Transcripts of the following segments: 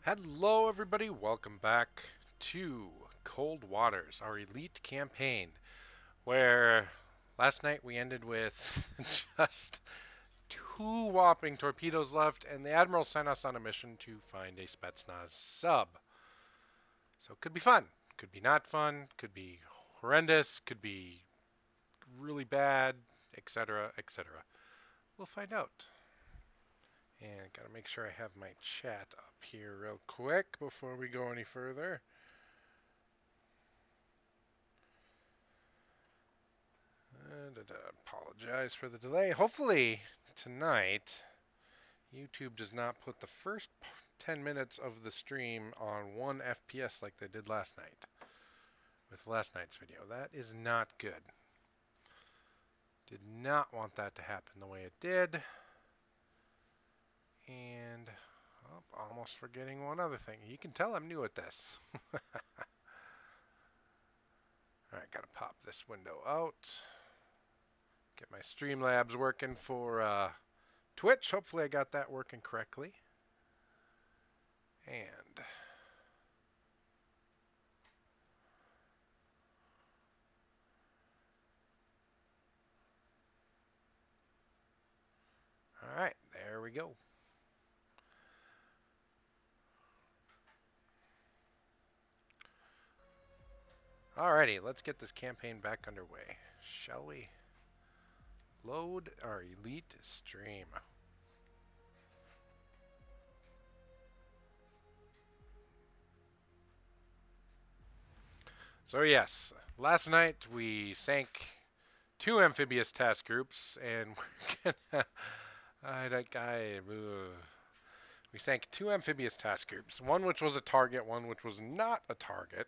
Hello, everybody. Welcome back to Cold Waters, our elite campaign, where last night we ended with just two whopping torpedoes left, and the Admiral sent us on a mission to find a Spetznas sub. So it could be fun, could be not fun, could be horrendous, could be really bad, etc., etc. We'll find out. And gotta make sure I have my chat up here real quick before we go any further. Apologize for the delay. Hopefully tonight YouTube does not put the first 10 minutes of the stream on 1 FPS like they did last night with last night's video. That is not good. Did not want that to happen the way it did. And almost forgetting one other thing. You can tell I'm new at this. Alright, gotta pop this window out. Get my Streamlabs working for Twitch. Hopefully I got that working correctly. And all right, there we go. Alrighty, let's get this campaign back underway, shall we? Load our elite stream. So yes, last night we sank two amphibious task groups, and we're gonna. We sank two amphibious task groups. One which was a target, one which was not a target.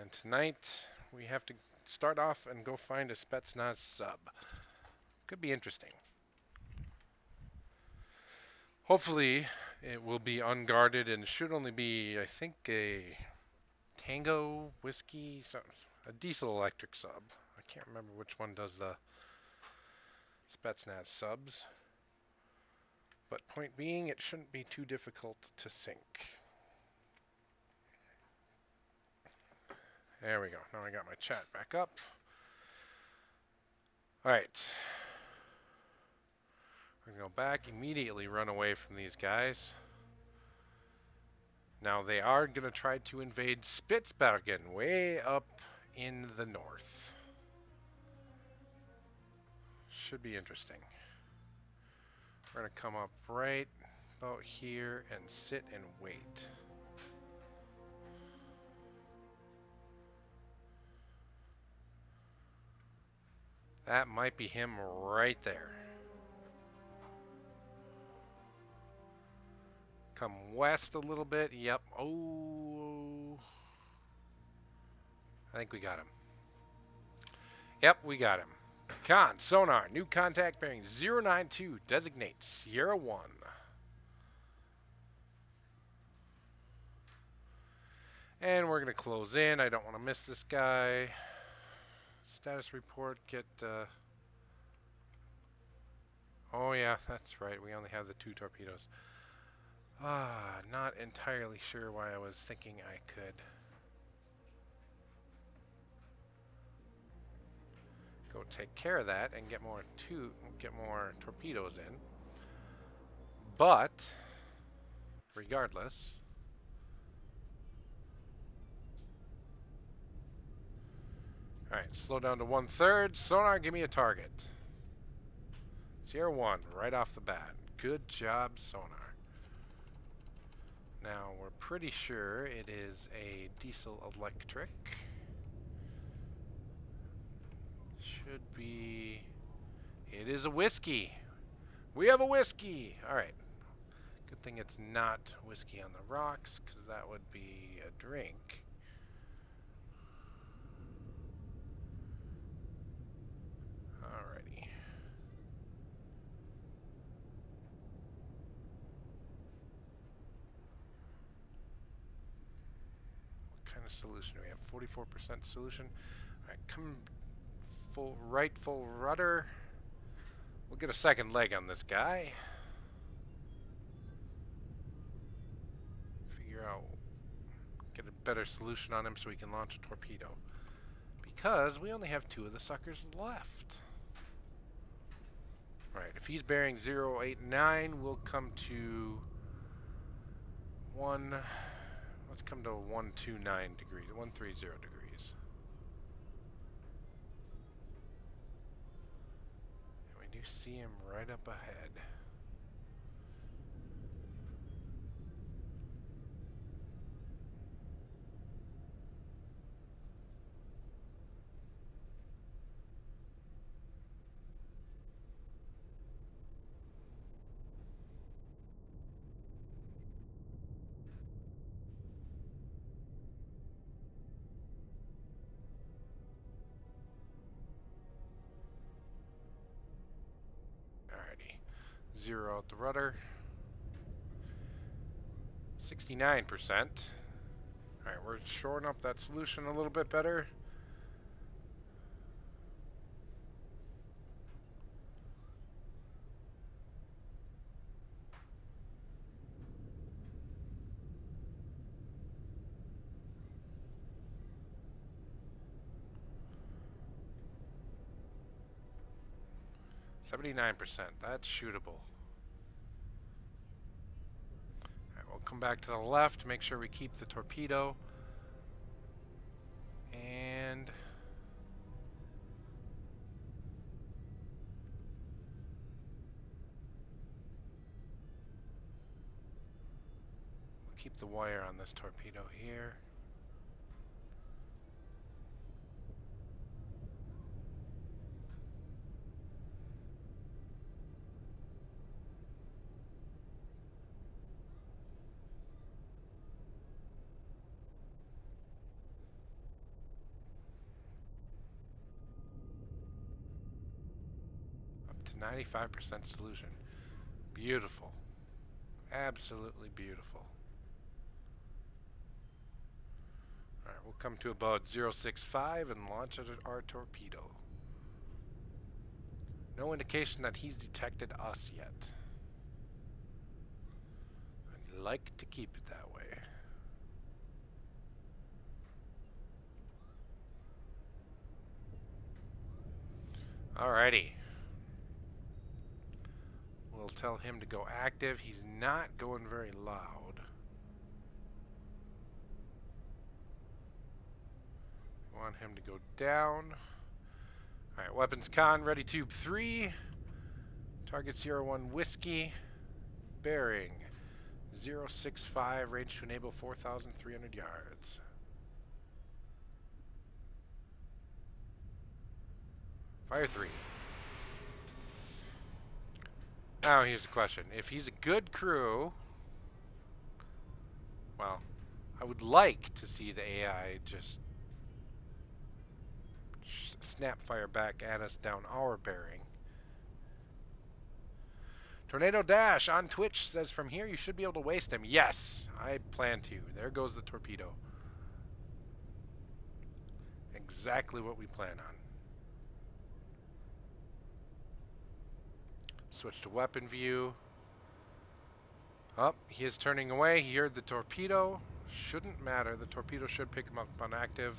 And tonight we have to start off and go find a Spetznas sub. Could be interesting. Hopefully it will be unguarded and should only be, I think, a Tango Whiskey, a diesel electric sub. I can't remember which one does the Spetznas subs. But point being, it shouldn't be too difficult to sink. There we go. Now I got my chat back up. Alright. We're going to go back, immediately run away from these guys. Now they are going to try to invade Spitsbergen, way up in the north. Should be interesting. We're going to come up right about here and sit and wait. That might be him right there. Come west a little bit. Yep. Oh. I think we got him. Yep, we got him. Con, sonar, new contact bearing 092, designate Sierra 1. And we're going to close in. I don't want to miss this guy. Status report, get... Oh yeah, that's right. We only have the two torpedoes. Not entirely sure why I was thinking I could go take care of that and get more torpedoes in. But regardless, all right, slow down to 1/3. Sonar, give me a target. Sierra 1, right off the bat. Good job, sonar. Now we're pretty sure it is a diesel electric. Should be. It is a whiskey. We have a whiskey. All right. Good thing it's not whiskey on the rocks, because that would be a drink. Alrighty. What kind of solution do we have? 44% solution. Alright, come full rudder. We'll get a second leg on this guy. figure out, get a better solution on him so we can launch a torpedo. Because we only have 2 of the suckers left. Right, if he's bearing 089, we'll come to 1, let's come to 129 degrees, 130 degrees. And we do see him right up ahead. Alrighty, 0 at the rudder, 69%. Alright, we're shoring up that solution a little bit better. %79, that's shootable. Alright, we'll come back to the left, make sure we keep the torpedo. And we'll keep the wire on this torpedo here. Up to 95% solution. Beautiful. Absolutely beautiful. Alright, we'll come to about 065 and launch our torpedo. No indication that he's detected us yet. I'd like to keep it that way. Alrighty. We'll tell him to go active. He's not going very loud. We want him to go down. Alright, weapons con, ready tube 3. Target 01 Whiskey. Bearing 065, range to enable 4,300 yards. Fire 3. Now here's the question. If he's a good crew, well, I would like to see the AI just snap fire back at us down our bearing. Tornado Dash on Twitch says from here you should be able to waste him. Yes, I plan to. There goes the torpedo. Exactly what we plan on. Switch to weapon view. Oh, he is turning away. He heard the torpedo. Shouldn't matter. The torpedo should pick him up on active.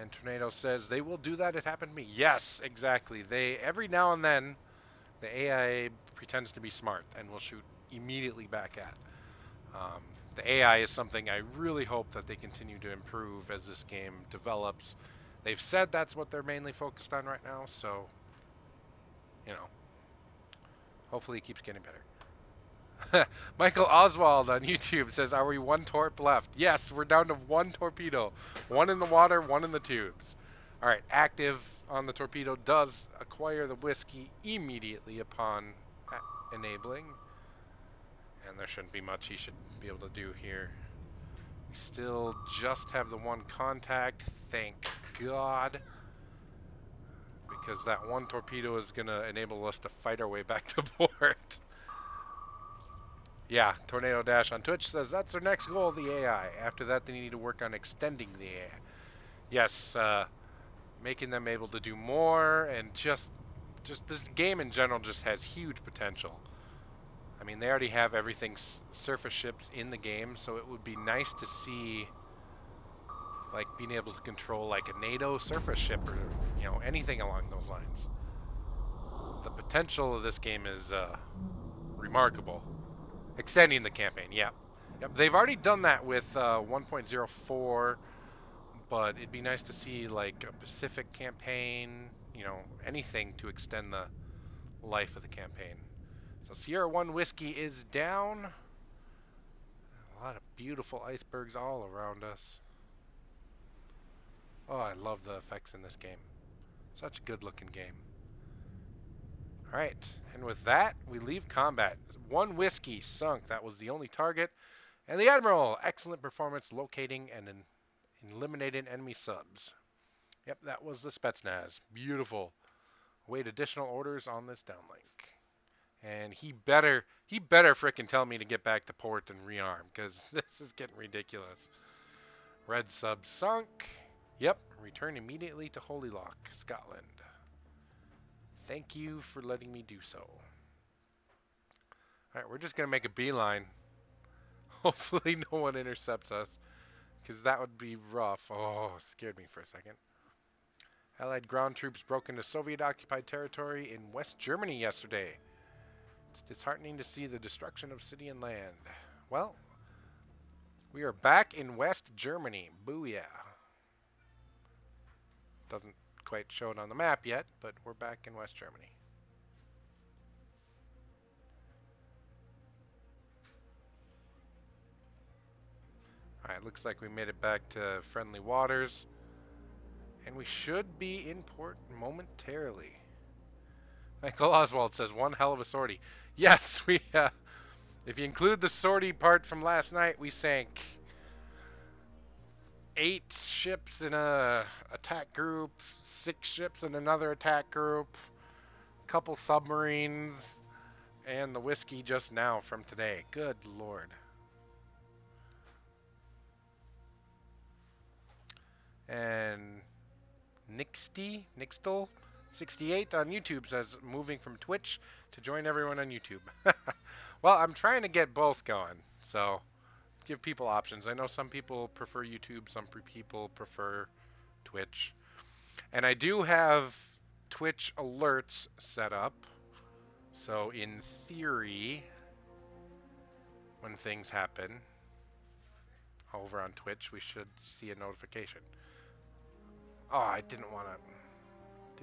And Tornado says they will do that. It happened to me. Yes, exactly. They every now and then the AI pretends to be smart and will shoot immediately back at. The AI is something I really hope that they continue to improve as this game develops. They've said that's what they're mainly focused on right now, so, you know, hopefully it keeps getting better. Michael Oswald on YouTube says, are we 1 torp left? Yes, we're down to 1 torpedo. 1 in the water, 1 in the tubes. All right, active on the torpedo does acquire the whiskey immediately upon enabling. And there shouldn't be much he should be able to do here. We still just have the 1 contact, thank God. Because that 1 torpedo is going to enable us to fight our way back to port. Yeah, Tornado Dash on Twitch says that's their next goal, the AI. After that, they need to work on extending the AI. Yes, making them able to do more, and just this game in general just has huge potential. I mean, they already have everything surface ships in the game, so it would be nice to see like being able to control like a NATO surface ship or anything along those lines. The potential of this game is remarkable. Extending the campaign, yeah. Yep, they've already done that with 1.04, but it'd be nice to see like a Pacific campaign, anything to extend the life of the campaign. So Sierra 1 Whiskey is down. A lot of beautiful icebergs all around us. Oh, I love the effects in this game. Such a good looking game. Alright, and with that, we leave combat. 1 Whiskey sunk. That was the only target. And the Admiral, excellent performance locating and eliminating enemy subs. Yep, that was the Spetznas. Beautiful. Await additional orders on this downlink. And he better frickin' tell me to get back to port and rearm, because this is getting ridiculous. Red sub sunk. Yep, return immediately to Holy Loch, Scotland. Thank you for letting me do so. Alright, we're just going to make a beeline. Hopefully no one intercepts us, because that would be rough. Oh, scared me for a second. Allied ground troops broke into Soviet-occupied territory in West Germany yesterday. It's disheartening to see the destruction of city and land. Well, we are back in West Germany. Booyah. Doesn't quite show it on the map yet, but we're back in West Germany. Alright, looks like we made it back to friendly waters. And we should be in port momentarily. Michael Oswald says, one hell of a sortie. Yes, if you include the sortie part from last night, we sank 8 ships in a attack group, 6 ships in another attack group, a couple submarines, and the whiskey just now from today. Good Lord. And Nixtel 68 on YouTube says, moving from Twitch to join everyone on YouTube. Well, I'm trying to get both going, so give people options. I know some people prefer YouTube, some people prefer Twitch. And I do have Twitch alerts set up. So in theory, when things happen over on Twitch, we should see a notification. Oh, I didn't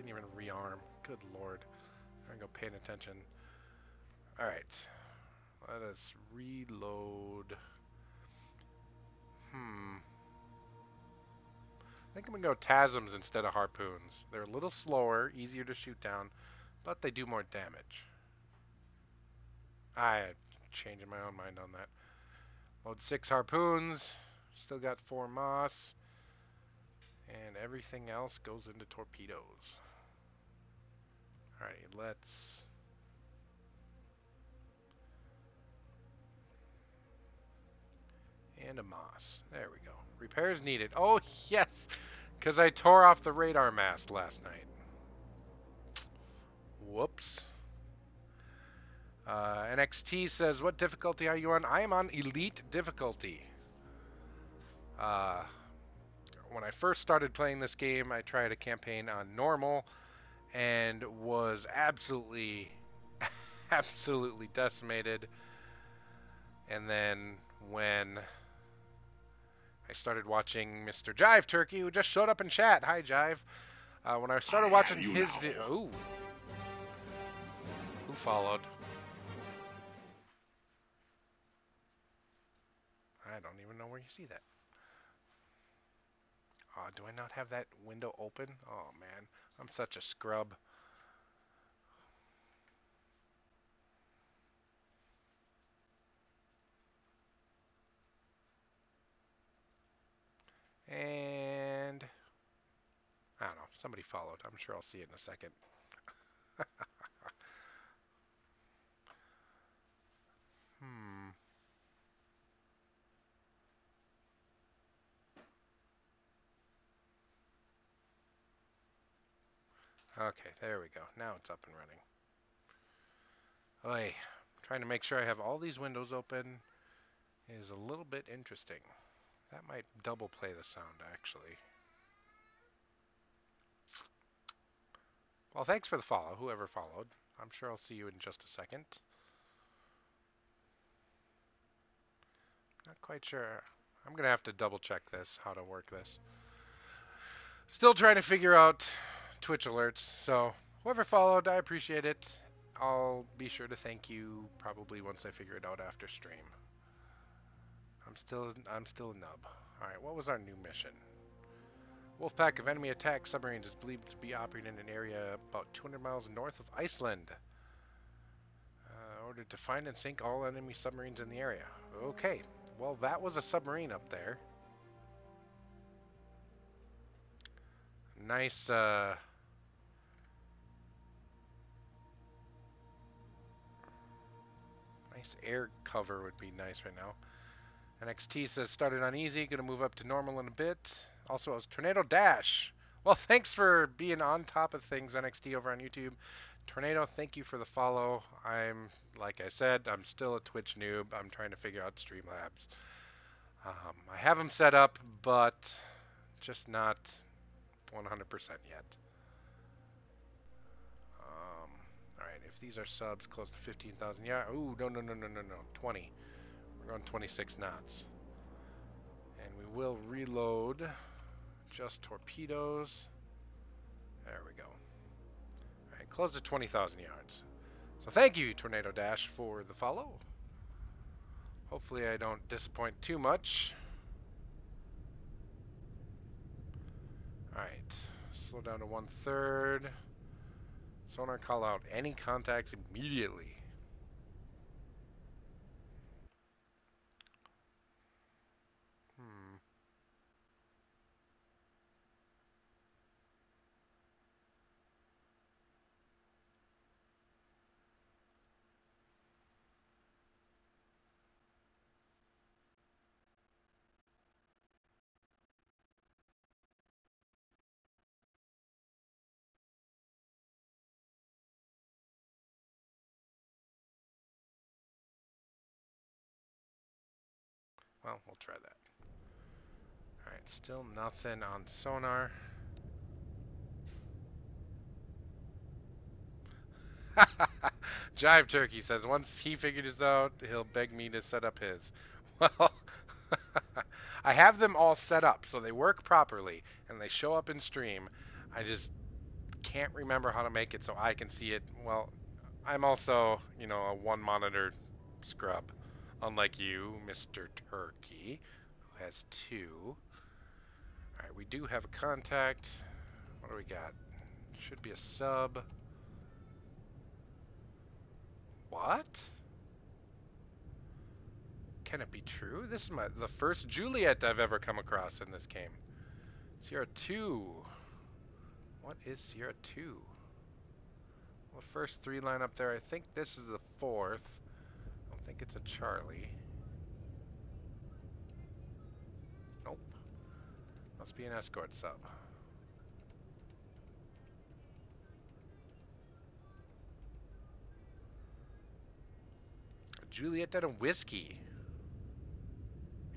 even rearm. Good Lord. I'm going to go paying attention. Alright. Let us reload. I think I'm going to go TASMs instead of harpoons. They're a little slower, easier to shoot down, but they do more damage. I'm changing my own mind on that. Load 6 harpoons. Still got 4 moss. And everything else goes into torpedoes. Alright, let's... And a moss. There we go. Repairs needed. Oh, yes! Because I tore off the radar mast last night. Whoops. NXT says, what difficulty are you on? I am on elite difficulty. When I first started playing this game, I tried a campaign on normal and was absolutely decimated. And then when I started watching Mr. Jive Turkey, who just showed up in chat. Hi, Jive. When I started watching his video... Ooh. Who followed? I don't even know where you see that. Do I not have that window open? Oh, man. I'm such a scrub. And... I don't know. Somebody followed. I'm sure I'll see it in a second. Okay, there we go. Now it's up and running. Oy, Trying to make sure I have all these windows open is a little bit interesting. That might double play the sound, actually. Well, thanks for the follow, whoever followed. I'm sure I'll see you in just a second. Not quite sure. I'm going to have to double check this, how to work this. Still trying to figure out Twitch alerts, so whoever followed, I appreciate it. I'll be sure to thank you probably once I figure it out after stream. I'm still a nub. Alright, what was our new mission? Wolfpack of enemy attack submarines is believed to be operating in an area about 200 miles north of Iceland. Ordered to find and sink all enemy submarines in the area. Okay, well that was a submarine up there. Nice, nice air cover would be nice right now. NXT says started on easy, gonna move up to normal in a bit. Also, it was Tornado Dash. Well, thanks for being on top of things, NXT over on YouTube. Tornado, thank you for the follow. Like I said, I'm still a Twitch noob. I'm trying to figure out Streamlabs. I have them set up, but just not 100% yet. All right, if these are subs close to 15,000 yards. Ooh, no, 20. We're going 26 knots. And we will reload just torpedoes. There we go. All right, close to 20,000 yards. So thank you, Tornado Dash, for the follow. Hopefully I don't disappoint too much. Alright, slow down to 1/3. Sonar call out any contacts immediately. Well, we'll try that. Alright, still nothing on sonar. Jive Turkey says once he figured this out, he'll beg me to set up his. Well, I have them all set up so they work properly and they show up in stream. I just can't remember how to make it so I can see it. Well, I'm also, a one monitor scrub, unlike you, Mr. Turkey, who has two. Alright, we do have a contact. What do we got? Should be a sub. What? Can it be true? This is the first Juliet I've ever come across in this game. Sierra 2. What is Sierra 2? Well, the first three line up there. I think this is the fourth. I don't think it's a Charlie. Nope. Must be an escort sub. A Juliet and a whiskey.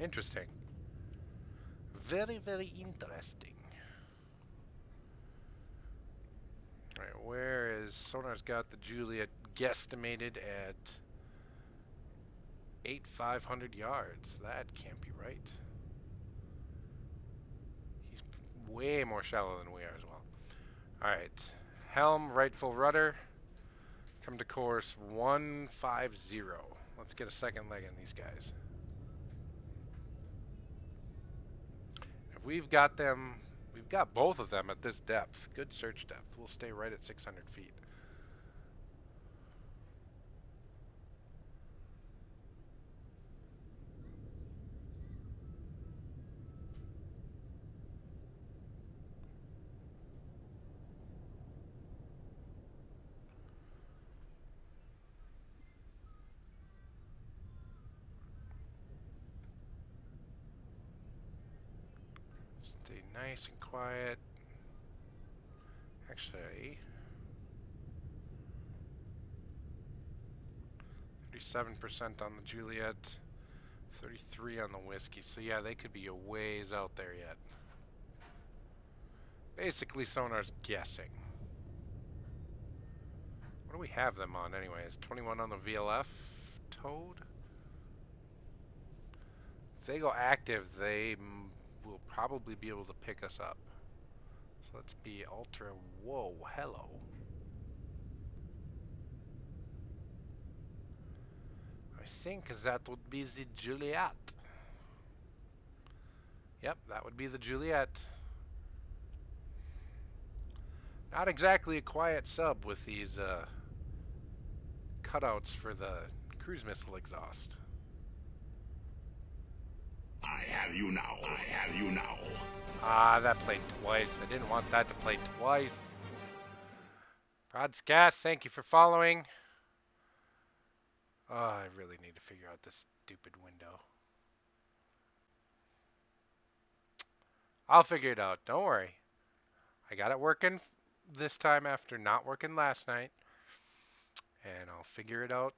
Interesting. Very, very interesting. Alright, where is Sonar's got the Juliet guesstimated at 8,500 yards? That can't be right. He's way more shallow than we are as well. Alright, helm, right full rudder. Come to course 150. Let's get a second leg on these guys. If we've got them, we've got both of them at this depth. Good search depth. We'll stay right at 600 feet. Stay nice and quiet. Actually, 37% on the Juliet, 33 on the whiskey. So yeah, they could be a ways out there yet. Basically, sonar's guessing. What do we have them on anyways? 21 on the VLF Toad? If they go active, they will probably be able to pick us up. So let's be ultra. Whoa, hello. I think that would be the Juliet. Yep, that would be the Juliet. Not exactly a quiet sub with these cutouts for the cruise missile exhaust. I have you now. I have you now. Ah, that played twice. I didn't want that to play twice. Broadcast, thank you for following. Oh, I really need to figure out this stupid window. I'll figure it out. Don't worry. I got it working this time after not working last night. And I'll figure it out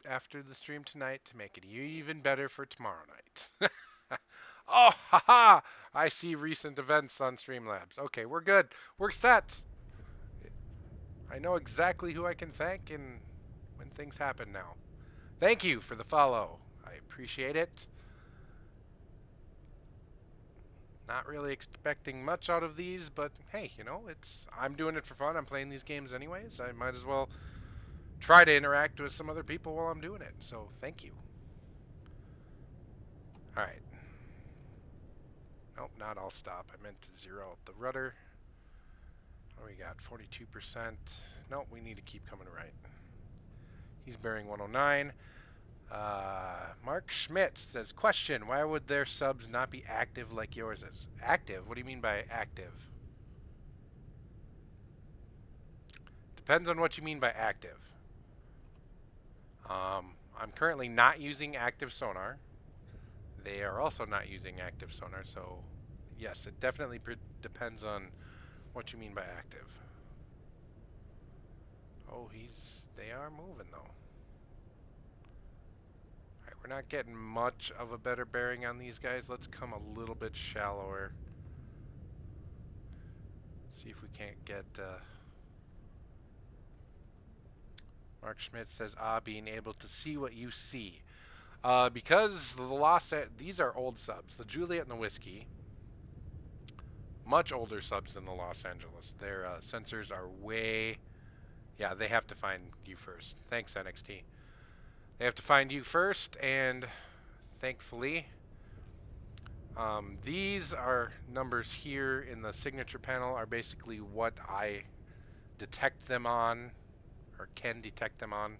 after the stream tonight to make it even better for tomorrow night. Oh, haha! I see recent events on Streamlabs. Okay, we're good. We're set. I know exactly who I can thank and when things happen now. Thank you for the follow. I appreciate it. Not really expecting much out of these, but hey, you know, I'm doing it for fun. I'm playing these games anyways. I might as well try to interact with some other people while I'm doing it. So, thank you. All right. Nope, not all stop. I meant to zero out the rudder. What do we got? 42%. Nope, we need to keep coming right. He's bearing 109. Mark Schmidt says, question, why would their subs not be active like yours is? Active? What do you mean by active? Depends on what you mean by active. I'm currently not using active sonar. They are also not using active sonar, so yes, it definitely depends on what you mean by active. Oh, they are moving though. Alright, we're not getting much of a better bearing on these guys. Let's come a little bit shallower. See if we can't get, Mark Schmidt says, being able to see what you see. Because these are old subs. The Juliet and the Whiskey, much older subs than the Los Angeles. Their sensors are way, yeah, they have to find you first. Thanks, NXT. They have to find you first, and thankfully, these are numbers here in the signature panel are basically what I detect them on, or can detect them on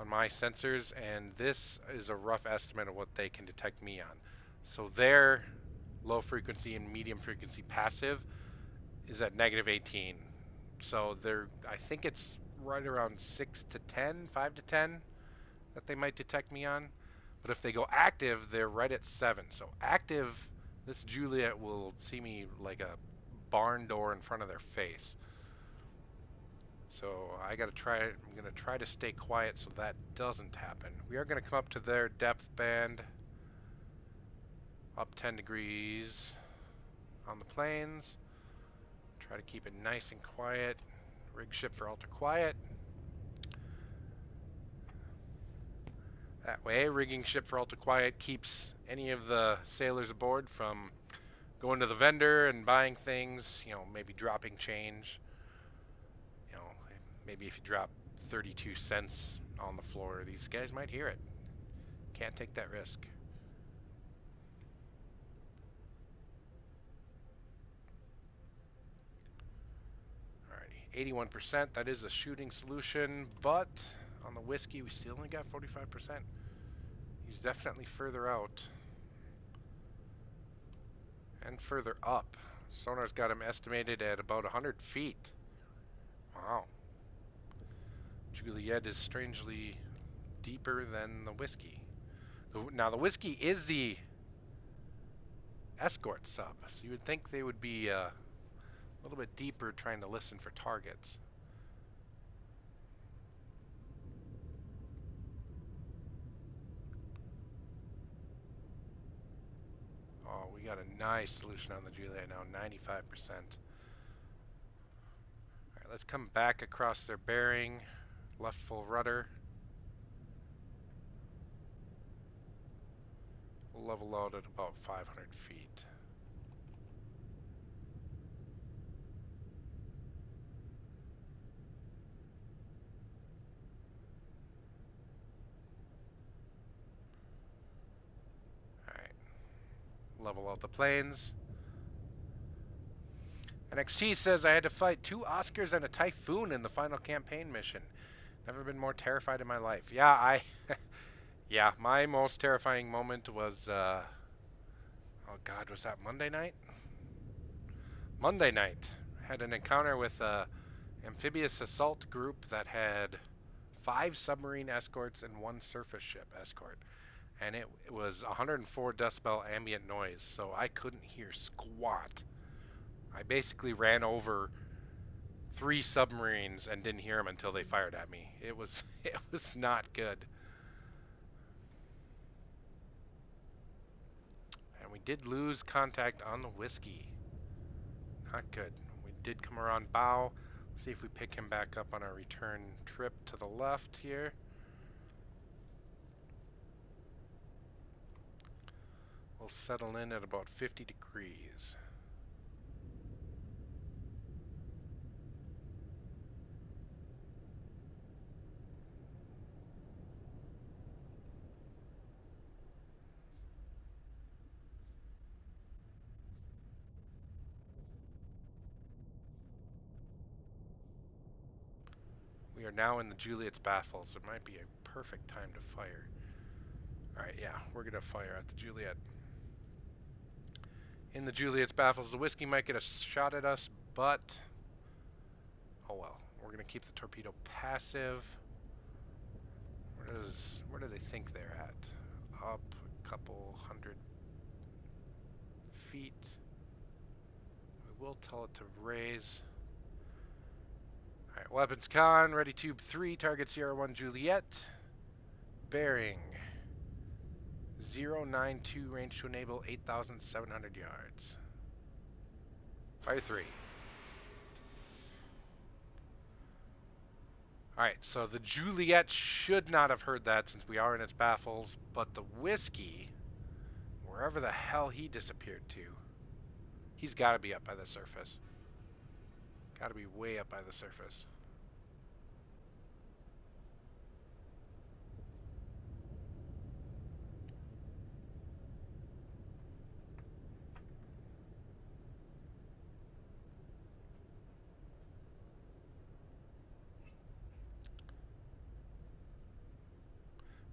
my sensors, and this is a rough estimate of what they can detect me on. So their low frequency and medium frequency passive is at -18. So I think it's right around 6 to 10, 5 to 10 that they might detect me on. But if they go active, they're right at 7. So active, this Juliet will see me like a barn door in front of their face. So I'm going to try to stay quiet so that doesn't happen. We are going to come up to their depth band, up 10 degrees on the planes. Try to keep it nice and quiet. Rig ship for ultra quiet. That way, rigging ship for ultra quiet keeps any of the sailors aboard from going to the vendor and buying things, you know, maybe dropping change. You know, maybe if you drop 32 cents on the floor, these guys might hear it. Can't take that risk. Alrighty, 81%, that is a shooting solution, but on the whiskey, we still only got 45%. He's definitely further out. And further up. Sonar's got him estimated at about 100 feet. Wow. Juliet is strangely deeper than the whiskey. Now, the whiskey is the escort sub, so you would think they would be a little bit deeper trying to listen for targets. nice solution on the Juliet now, 95%. All right, let's come back across their bearing, left full rudder. We'll level out at about 500 feet. All right, level out the planes. NXT says I had to fight 2 Oscars and a typhoon in the final campaign mission. Never been more terrified in my life. Yeah, yeah, my most terrifying moment was oh God, was that Monday night? Monday night. Had an encounter with a amphibious assault group that had 5 submarine escorts and 1 surface ship escort. And it was 104 decibel ambient noise, so I couldn't hear squat. I basically ran over 3 submarines and didn't hear them until they fired at me. It was it was not good. And we did lose contact on the whiskey. Not good. We did come around bow. Let's see if we pick him back up on our return trip to the left here. We'll settle in at about 50 degrees. We are now in the Juliet's baffles. It might be a perfect time to fire. Alright, yeah, we're going to fire at the Juliet. In the Juliet's baffles, the whiskey might get a shot at us, but oh well. We're going to keep the torpedo passive. Where do they think they're at? Up a couple 100 feet. We will tell it to raise. Alright, weapons con, ready tube 3, target Sierra 1 Juliet. Bearing 092, range to enable 8,700 yards. Fire 3. Alright, so the Juliet should not have heard that since we are in its baffles, but the whiskey, wherever the hell he disappeared to, he's got to be up by the surface. Got to be way up by the surface.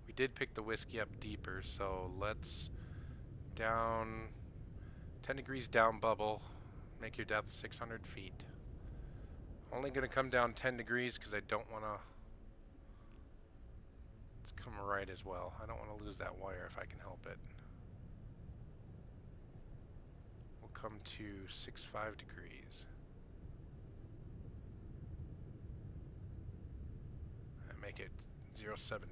We did pick the whiskey up deeper, so let's down 10 degrees down bubble. Make your depth 600 feet. Only going to come down 10 degrees because I don't want to. Let's come right as well. I don't want to lose that wire if I can help it. We'll come to 65 degrees. And make it 070.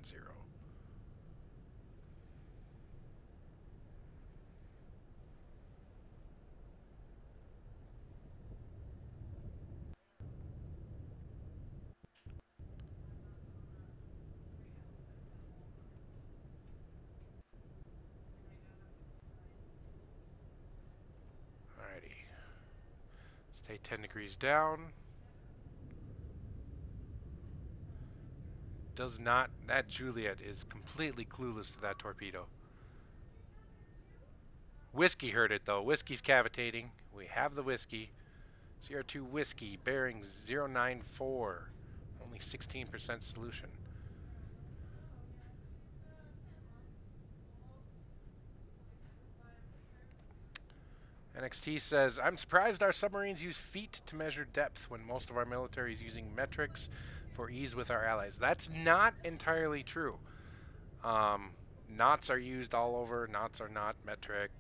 Alrighty. Stay 10 degrees down. Does not. That Juliet is completely clueless to that torpedo. Whiskey heard it though. Whiskey's cavitating. We have the whiskey. CR2 whiskey, bearing 094. Only 16% solution. NXT says, I'm surprised our submarines use feet to measure depth when most of our military is using metrics for ease with our allies. That's not entirely true. Knots are used all over. Knots are not metric.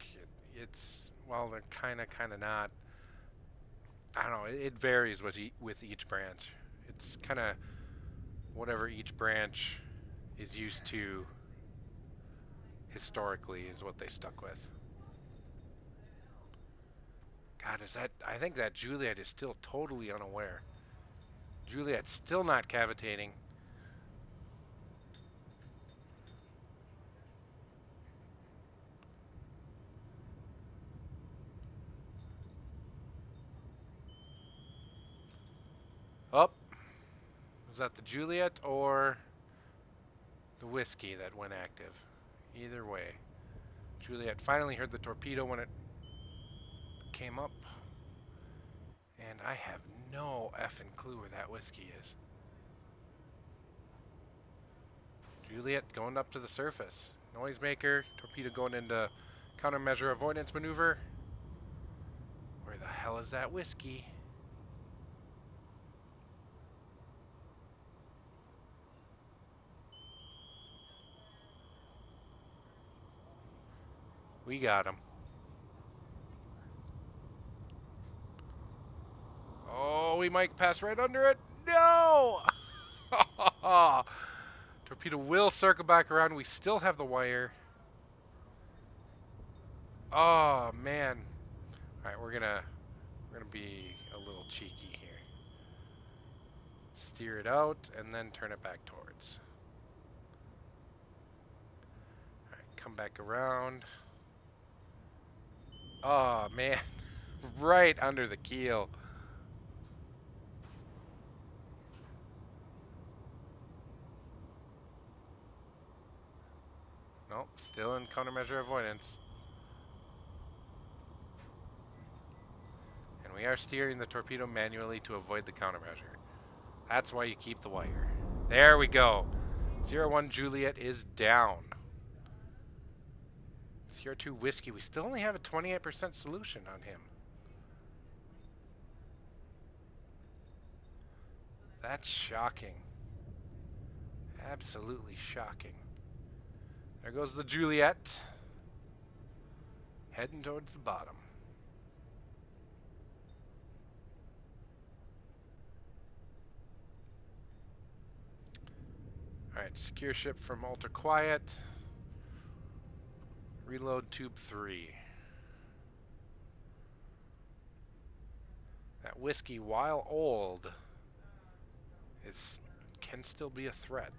Well, they're kind of not. I don't know. It varies with each branch. It's kind of whatever each branch is used to historically is what they stuck with. God, is that? I think that Juliet is still totally unaware. Juliet's still not cavitating. Oh, was that the Juliet or the whiskey that went active? Either way, Juliet finally heard the torpedo when it came up, and I have no effing clue where that whiskey is. Juliet going up to the surface. Noisemaker, torpedo going into countermeasure avoidance maneuver. Where the hell is that whiskey? We got him. Oh, we might pass right under it. No! Torpedo will circle back around. We still have the wire. Oh man. All right, we're gonna be a little cheeky here. Steer it out and then turn it back towards. All right, come back around. Oh man, right under the keel. Nope, still in countermeasure avoidance. And we are steering the torpedo manually to avoid the countermeasure. That's why you keep the wire. There we go. 01 Juliet is down. CR2 Whiskey, we still only have a 28% solution on him. That's shocking. Absolutely shocking. There goes the Juliet. Heading towards the bottom. Alright, secure ship from ultra quiet. Reload tube 3. That whiskey, while old, can still be a threat.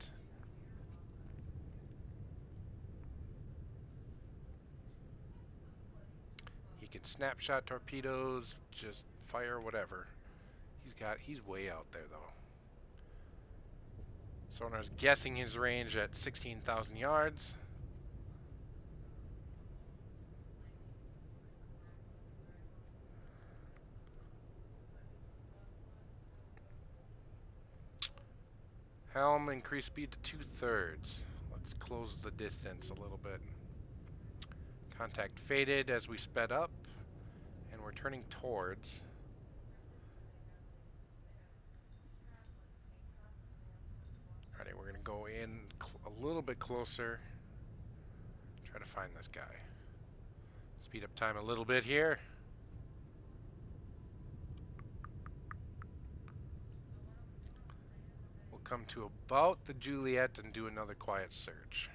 He can snapshot torpedoes, just fire whatever. He's way out there though. Sonar's guessing his range at 16,000 yards. Helm, increase speed to 2/3. Let's close the distance a little bit. Contact faded as we sped up, and we're turning towards. Alright, we're going to go in a little bit closer. Try to find this guy. Speed up time a little bit here. We'll come to about the Juliet and do another quiet search.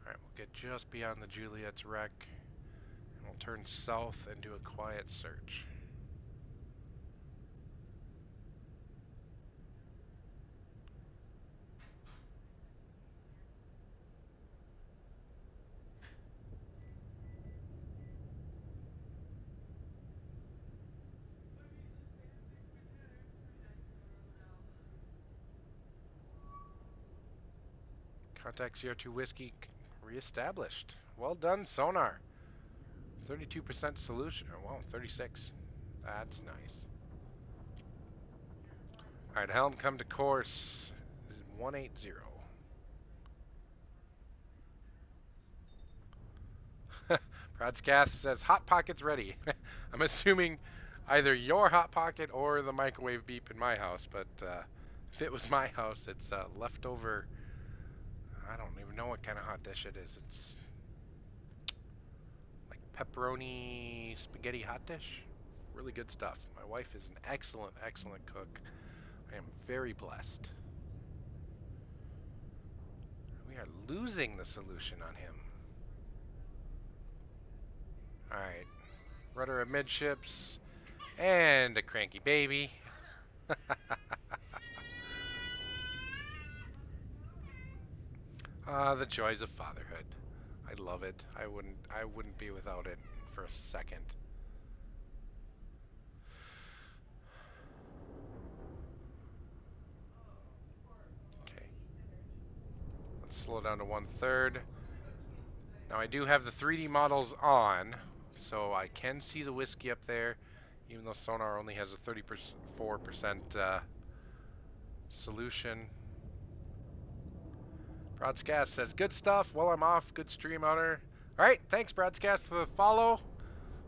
Alright, we'll get just beyond the Juliet's wreck, and we'll turn south and do a quiet search. Contact CR2 Whiskey reestablished. Well done, sonar. 32% solution. Oh, well, 36. That's nice. Alright, helm come to course. This is 180. Broadcast says Hot Pocket's ready. I'm assuming either your Hot Pocket or the microwave beep in my house, but if it was my house, it's leftover. I don't even know what kind of hot dish it is. It's like pepperoni spaghetti hot dish. Really good stuff. My wife is an excellent, excellent cook. I am very blessed. We are losing the solution on him. Alright. Rudder amidships. And a cranky baby. The joys of fatherhood. I love it. I wouldn't be without it for a second. Okay. Let's slow down to 1/3. Now I do have the 3D models on, so I can see the whiskey up there, even though sonar only has a 34% solution. Broadcast says, good stuff. Well, I'm off. Good stream, Honor. All right, thanks, Broadcast, for the follow.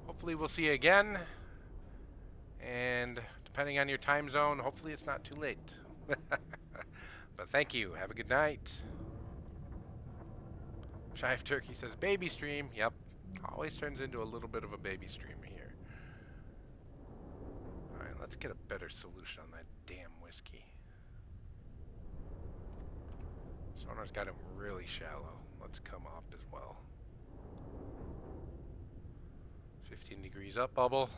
Hopefully we'll see you again. And depending on your time zone, hopefully it's not too late. But thank you. Have a good night. Chive Turkey says, baby stream. Yep. Always turns into a little bit of a baby stream here. Alright, let's get a better solution on that damn whiskey. Sonar's got him really shallow. Let's come up as well. 15 degrees up, bubble.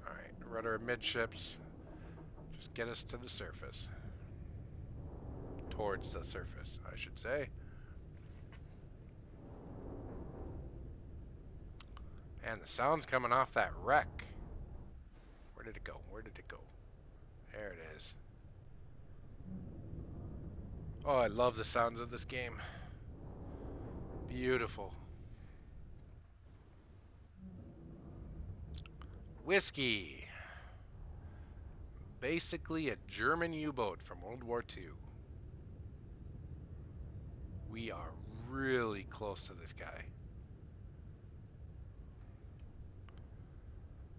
Alright, rudder midships. Just get us to the surface. Towards the surface, I should say. And the sound's coming off that wreck. Where did it go? Where did it go? There it is. Oh, I love the sounds of this game. Beautiful. Whiskey. Basically a German U-boat from World War II. We are really close to this guy.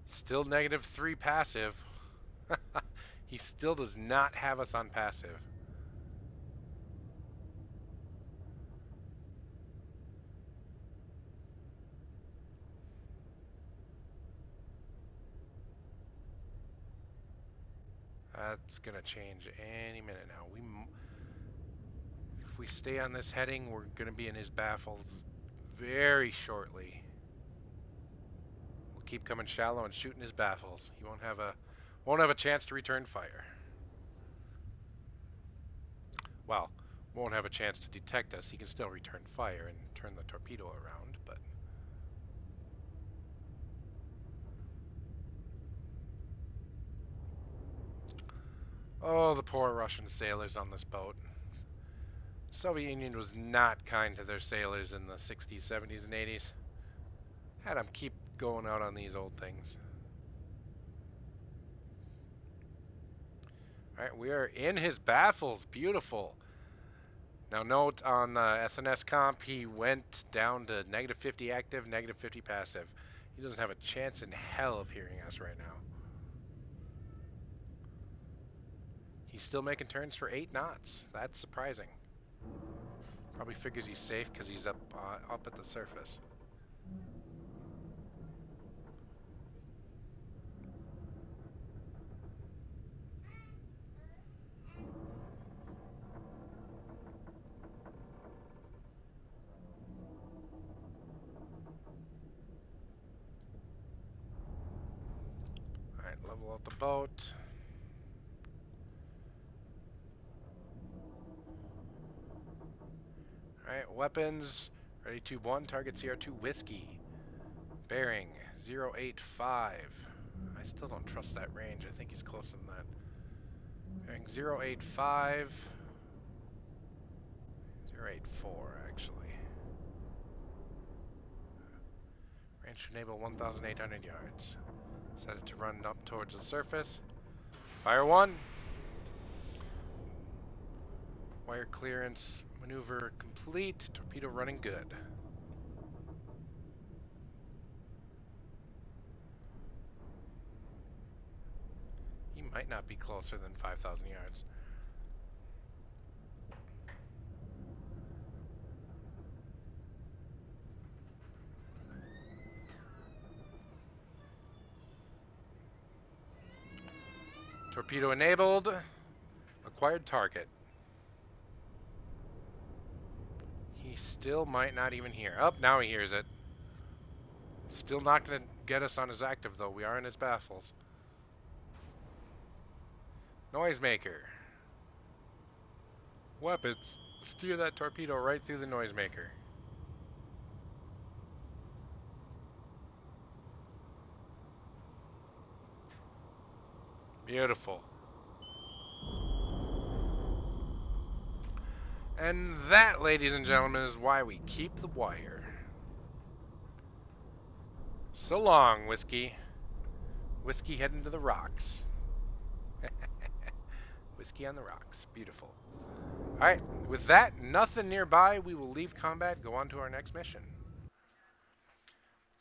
Still -3 passive. He still does not have us on passive. That's going to change any minute now. If we stay on this heading, we're going to be in his baffles very shortly. We'll keep coming shallow and shooting his baffles. He won't have a chance to return fire. Well, won't have a chance to detect us. He can still return fire and turn the torpedo around, but oh, the poor Russian sailors on this boat. Soviet Union was not kind to their sailors in the 60s, 70s, and 80s. Had them keep going out on these old things. Alright, we are in his baffles. Beautiful. Now note on the SNS comp, he went down to -50 active, -50 passive. He doesn't have a chance in hell of hearing us right now. He's still making turns for 8 knots. That's surprising. Probably figures he's safe because he's up at the surface. Alright, level out the boat. Alright, weapons. Ready tube 1, target CR2 whiskey. Bearing 085. I still don't trust that range. I think he's closer than that. Bearing 085. 084, actually. Range should enable 1,800 yards. Set it to run up towards the surface. Fire one. Wire clearance maneuver complete. Torpedo running good. He might not be closer than 5,000 yards. Torpedo enabled. Acquired target. He still might not even hear. Oh, now he hears it. Still not going to get us on his active, though. We are in his baffles. Noisemaker. Weapons. Steer that torpedo right through the noisemaker. Beautiful. And that, ladies and gentlemen, is why we keep the wire. So long, Whiskey. Whiskey heading to the rocks. Whiskey on the rocks. Beautiful. Alright, with that, nothing nearby, we will leave combat, go on to our next mission.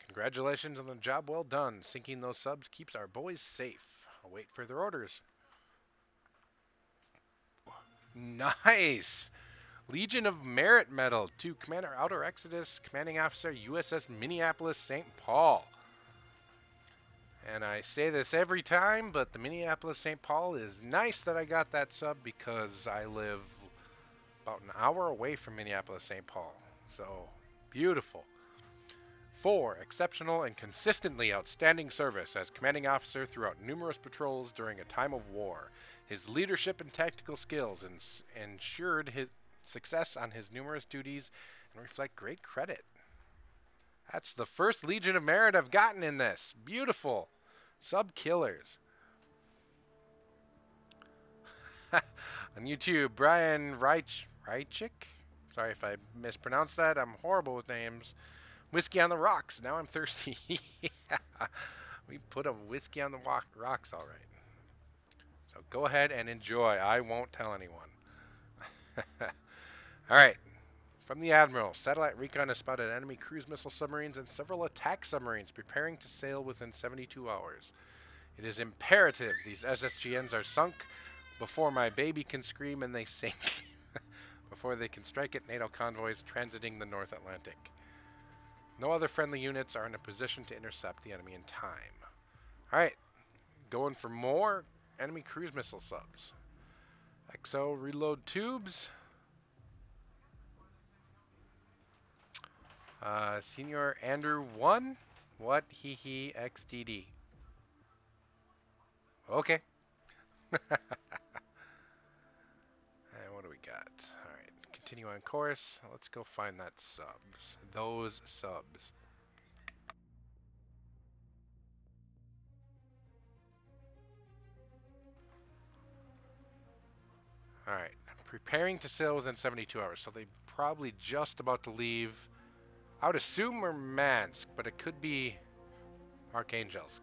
Congratulations on the job well done. Sinking those subs keeps our boys safe. Await further orders. Nice! Legion of Merit Medal to Commander Outer Exodus, Commanding Officer USS Minneapolis St. Paul. And I say this every time, but the Minneapolis St. Paul is nice that I got that sub because I live about an hour away from Minneapolis St. Paul. So, beautiful. 4. Exceptional and consistently outstanding service as commanding officer throughout numerous patrols during a time of war. His leadership and tactical skills ensured his success on his numerous duties and reflect great credit. That's the first Legion of Merit I've gotten in this. Beautiful. Sub killers. On YouTube, Brian Reichik. Sorry if I mispronounced that. I'm horrible with names. Whiskey on the rocks. Now I'm thirsty. Yeah. We put a whiskey on the rocks, all right. So go ahead and enjoy. I won't tell anyone. All right. From the Admiral, satellite recon has spotted enemy cruise missile submarines and several attack submarines preparing to sail within 72 hours. It is imperative these SSGNs are sunk before my baby can scream and they sink. Before they can strike at NATO convoys transiting the North Atlantic. No other friendly units are in a position to intercept the enemy in time. Alright, going for more enemy cruise missile subs. XO reload tubes. Senior Andrew 1. What? He XDD. Okay. And what do we got? Alright, continue on course. Let's go find that subs. Those subs. Alright, preparing to sail within 72 hours. So they probably just about to leave. I would assume Murmansk, but it could be Archangels.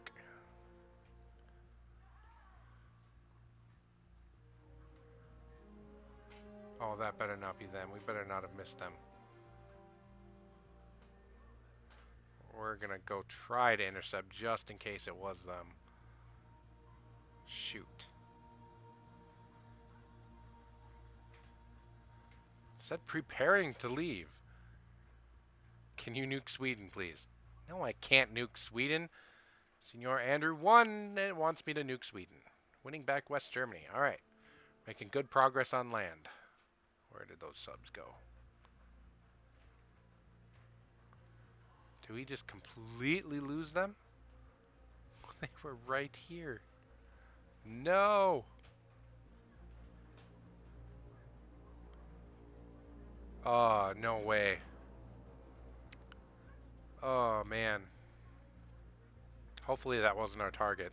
Oh, that better not be them. We better not have missed them. We're gonna go try to intercept just in case it was them. Shoot. It said preparing to leave. Can you nuke Sweden, please? No, I can't nuke Sweden. Senior Andrew 1 wants me to nuke Sweden. Winning back West Germany. Alright. Making good progress on land. Where did those subs go? Did we just completely lose them? They were right here. No! Oh, no way. Oh, man. Hopefully that wasn't our target.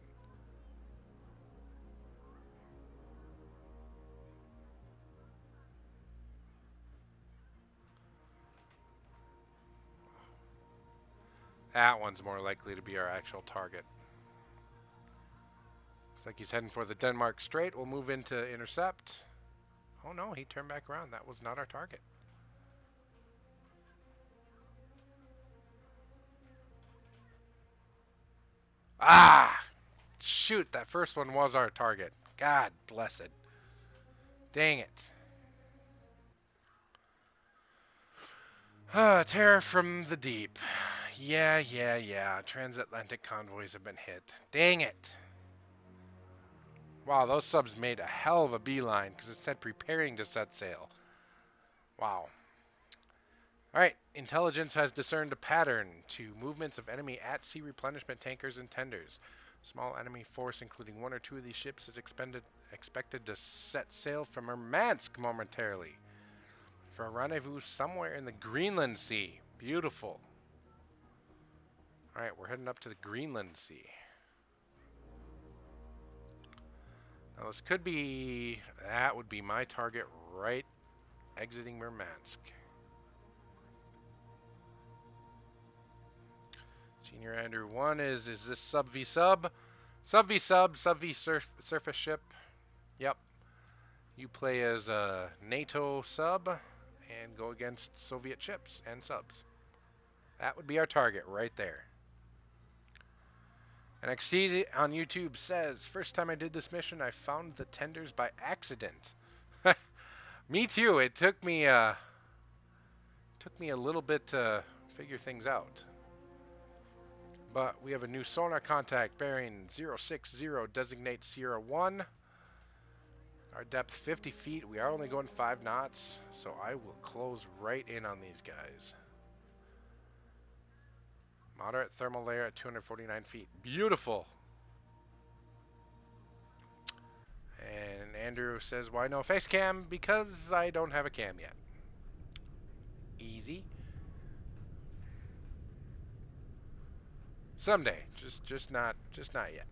That one's more likely to be our actual target. Looks like he's heading for the Denmark Strait. We'll move into intercept. Oh no, he turned back around. That was not our target. Ah! Shoot, that first one was our target. God blessed. Dang it. Terror from the deep. Yeah. Transatlantic convoys have been hit. Dang it. Wow, those subs made a hell of a beeline because it said preparing to set sail. Wow. Alright, intelligence has discerned a pattern to movements of enemy at-sea replenishment tankers and tenders. Small enemy force, including one or two of these ships, is expected to set sail from Murmansk momentarily for a rendezvous somewhere in the Greenland Sea. Beautiful. Alright, we're heading up to the Greenland Sea. Now this could be... that would be my target right exiting Murmansk. Senior Andrew 1 is this sub v sub? Sub v sub, sub v surface ship. Yep. You play as a NATO sub and go against Soviet ships and subs. That would be our target right there. And XT on YouTube says, first time I did this mission, I found the tenders by accident. Me too. It took me a little bit to figure things out. But we have a new sonar contact bearing 060, designate Sierra 1. Our depth 50 feet. We are only going 5 knots, so I will close right in on these guys. Moderate thermal layer at 249 feet. Beautiful. And Andrew says, why no face cam? Because I don't have a cam yet. Easy. Someday. Just not yet.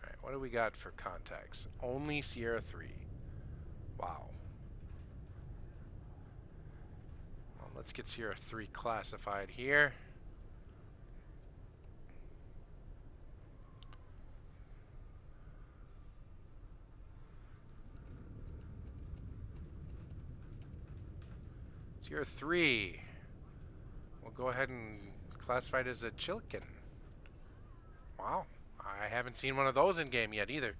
Alright, what do we got for contacts? Only Sierra 3. Wow. Well, let's get Sierra 3 classified here. Sierra 3. We'll go ahead and classify it as a Chilkin. Wow. I haven't seen one of those in game yet either.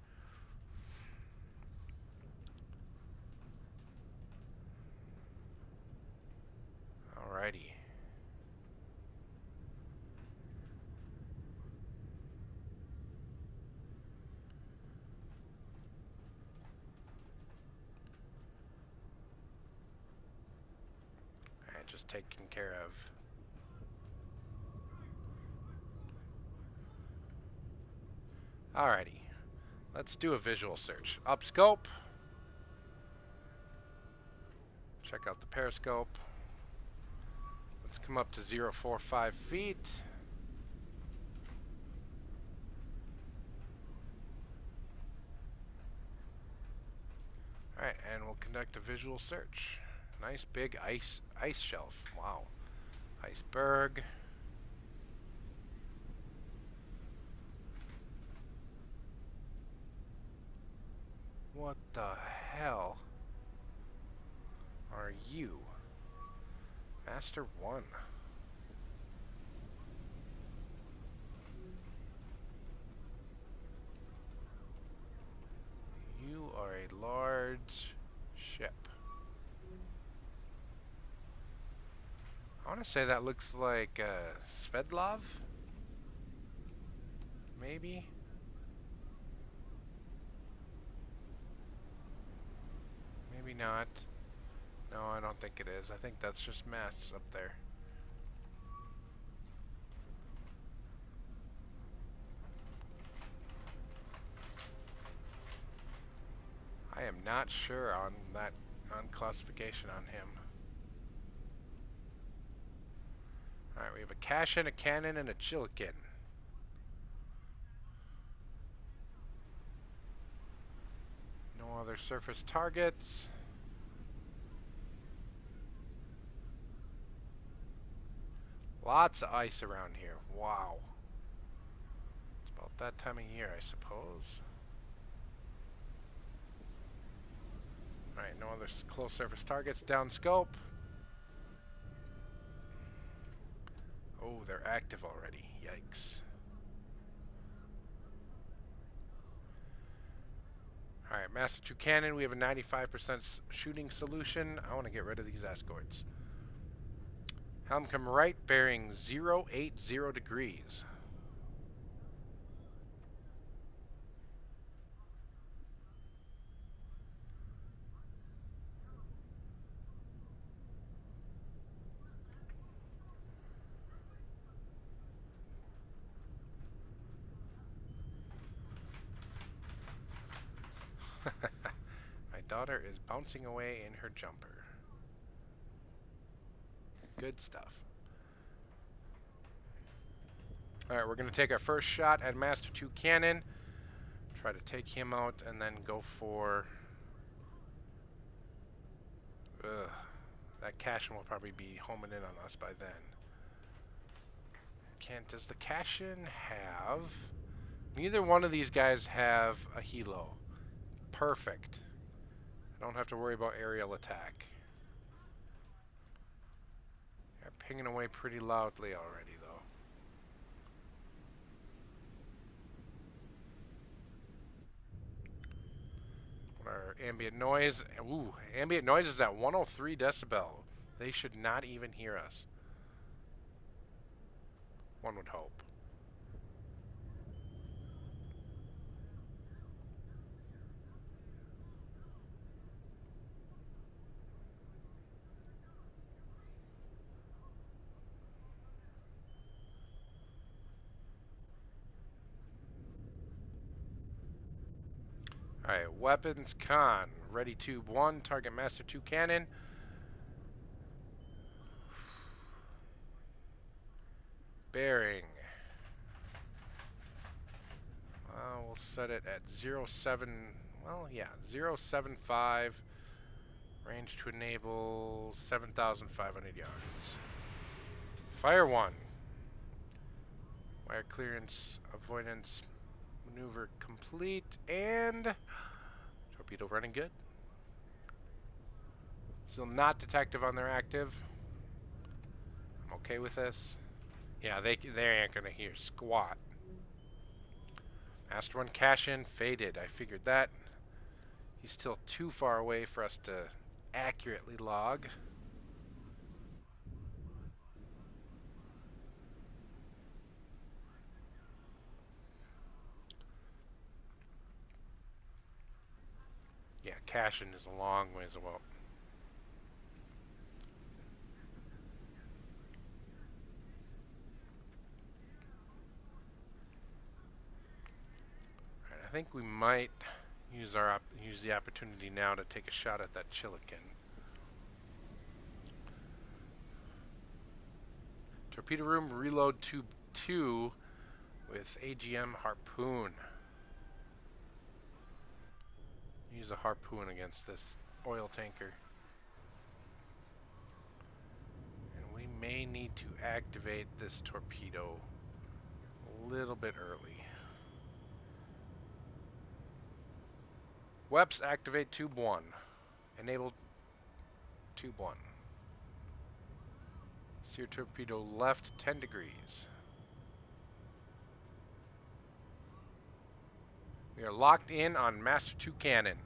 Alrighty. Alright, just taken care of. Alrighty. Let's do a visual search. Up scope. Check out the periscope. Let's come up to 045 feet. Alright, and we'll conduct a visual search. Nice big ice shelf. Wow. Iceberg. What the hell are you? Master 1. You are a large ship. I want to say that looks like Svedlov? Maybe? Maybe not. No, I don't think it is. I think that's just masts up there. I am not sure on that classification on him. Alright, we have a Cashin, a Cannon, and a Chilkin. No other surface targets. Lots of ice around here. Wow. It's about that time of year, I suppose. Alright, no other close surface targets. Down scope. Oh, they're active already. Yikes. Alright, Master 2 cannon. We have a 95% shooting solution. I want to get rid of these escorts. Helm come right, bearing 080 degrees. My daughter is bouncing away in her jumper. Good stuff. Alright, we're going to take our first shot at Master 2 cannon. Try to take him out and then go for... Ugh. That Cashin will probably be homing in on us by then. Does the Cashin have... Neither one of these guys have a helo. Perfect. I don't have to worry about aerial attack. They're pinging away pretty loudly already, though. What are ambient noise? Ooh, ambient noise is at 103 decibel. They should not even hear us. One would hope. Alright, weapons con. Ready tube 1, target master 2 cannon. Bearing. We'll set it at 07, well, yeah, 075. Range to enable 7,500 yards. Fire 1. Wire clearance, avoidance, maneuver complete, and torpedo running good. Still not detective on their active. I'm okay with this. Yeah, they ain't gonna hear squat. Master 1 cash in, faded. I figured that. He's still too far away for us to accurately log. Yeah, Cashin is a long ways away. Right, I think we might use the opportunity now to take a shot at that Chilikin. Torpedo room, reload tube 2 with AGM harpoon. Use a harpoon against this oil tanker. And we may need to activate this torpedo a little bit early. WEPS activate tube 1. Enable tube 1. Steer torpedo left 10 degrees. We are locked in on Master 2 cannon.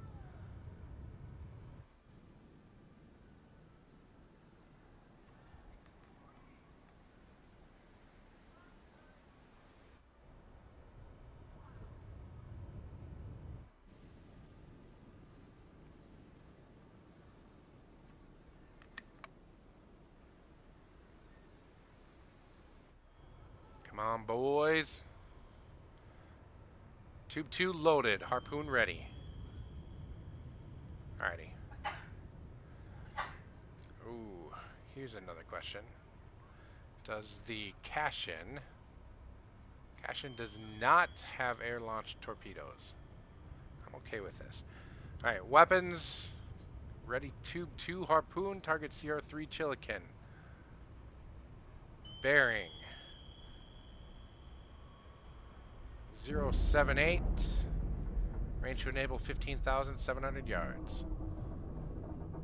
Come on, boys. Tube 2 loaded. Harpoon ready. Alrighty. Ooh, here's another question. Does the Cashin does not have air-launched torpedoes. I'm okay with this. Alright, weapons. Ready tube 2 harpoon. Target CR3 Chilikin. bearing 078, range to enable 15,700 yards.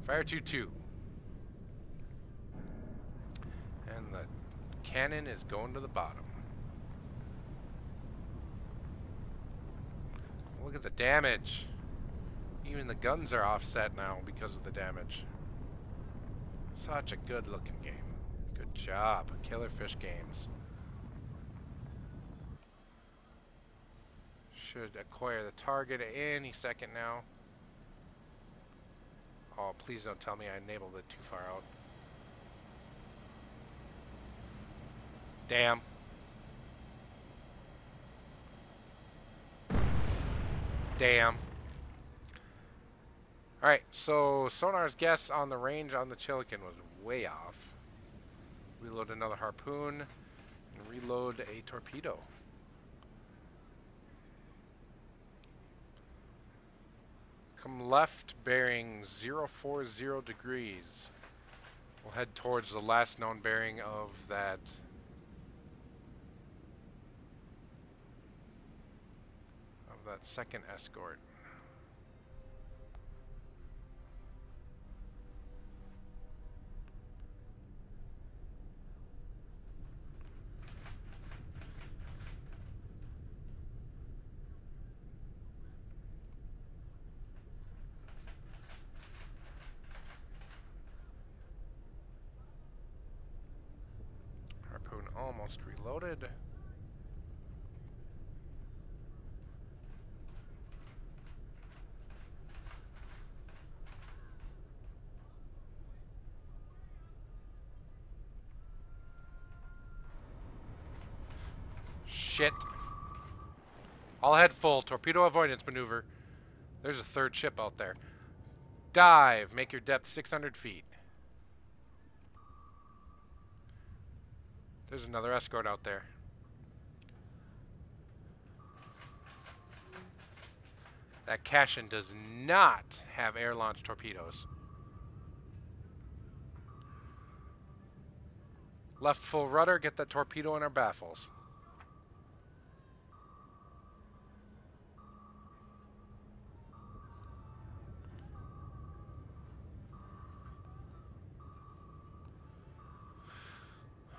Fire 2-2. And the cannon is going to the bottom. Look at the damage. Even the guns are offset now because of the damage. Such a good looking game. Good job, Killerfish Games. Should acquire the target any second now. Oh, please don't tell me I enabled it too far out. Damn. Damn. Alright, so Sonar's guess on the range on the Chilikin was way off. Reload another harpoon and reload a torpedo. Come left, bearing 040 degrees. We'll head towards the last known bearing of that second escort. Harpoon almost reloaded. Shit. All head full. Torpedo avoidance maneuver. There's a third ship out there. Dive. Make your depth 600 feet. There's another escort out there. That Cashin does not have air-launched torpedoes. Left full rudder. Get that torpedo in our baffles.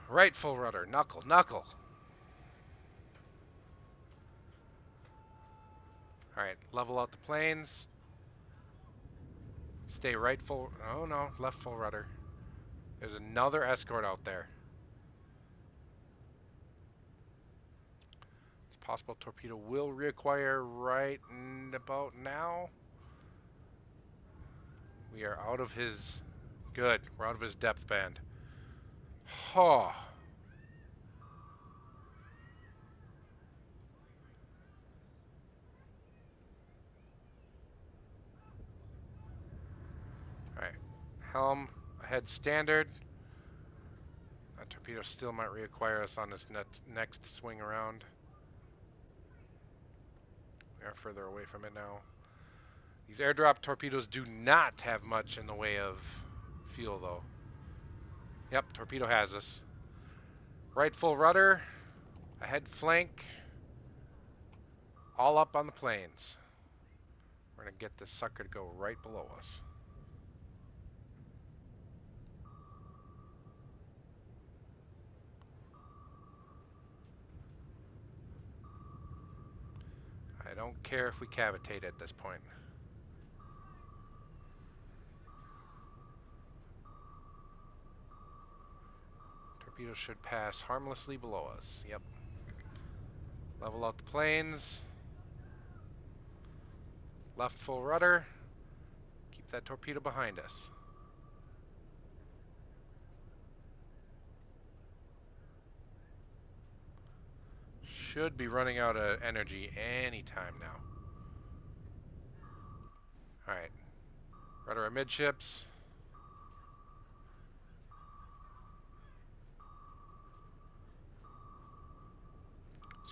Right full rudder. Knuckle. Knuckle. Alright, level out the planes. Stay right full. Oh no, left full rudder. There's another escort out there. It's possible torpedo will reacquire right about now. We are out of his... Good, we're out of his depth band. Oh. Alright, helm ahead standard. That torpedo still might reacquire us on this next swing around. We are further away from it now. These airdrop torpedoes do not have much in the way of fuel, though. Yep, torpedo has us. Right full rudder, ahead flank, all up on the planes. We're going to get this sucker to go right below us. I don't care if we cavitate at this point. Torpedoes should pass harmlessly below us. Yep. Level out the planes. Left full rudder. Keep that torpedo behind us. Should be running out of energy anytime now. Alright. Rudder amidships.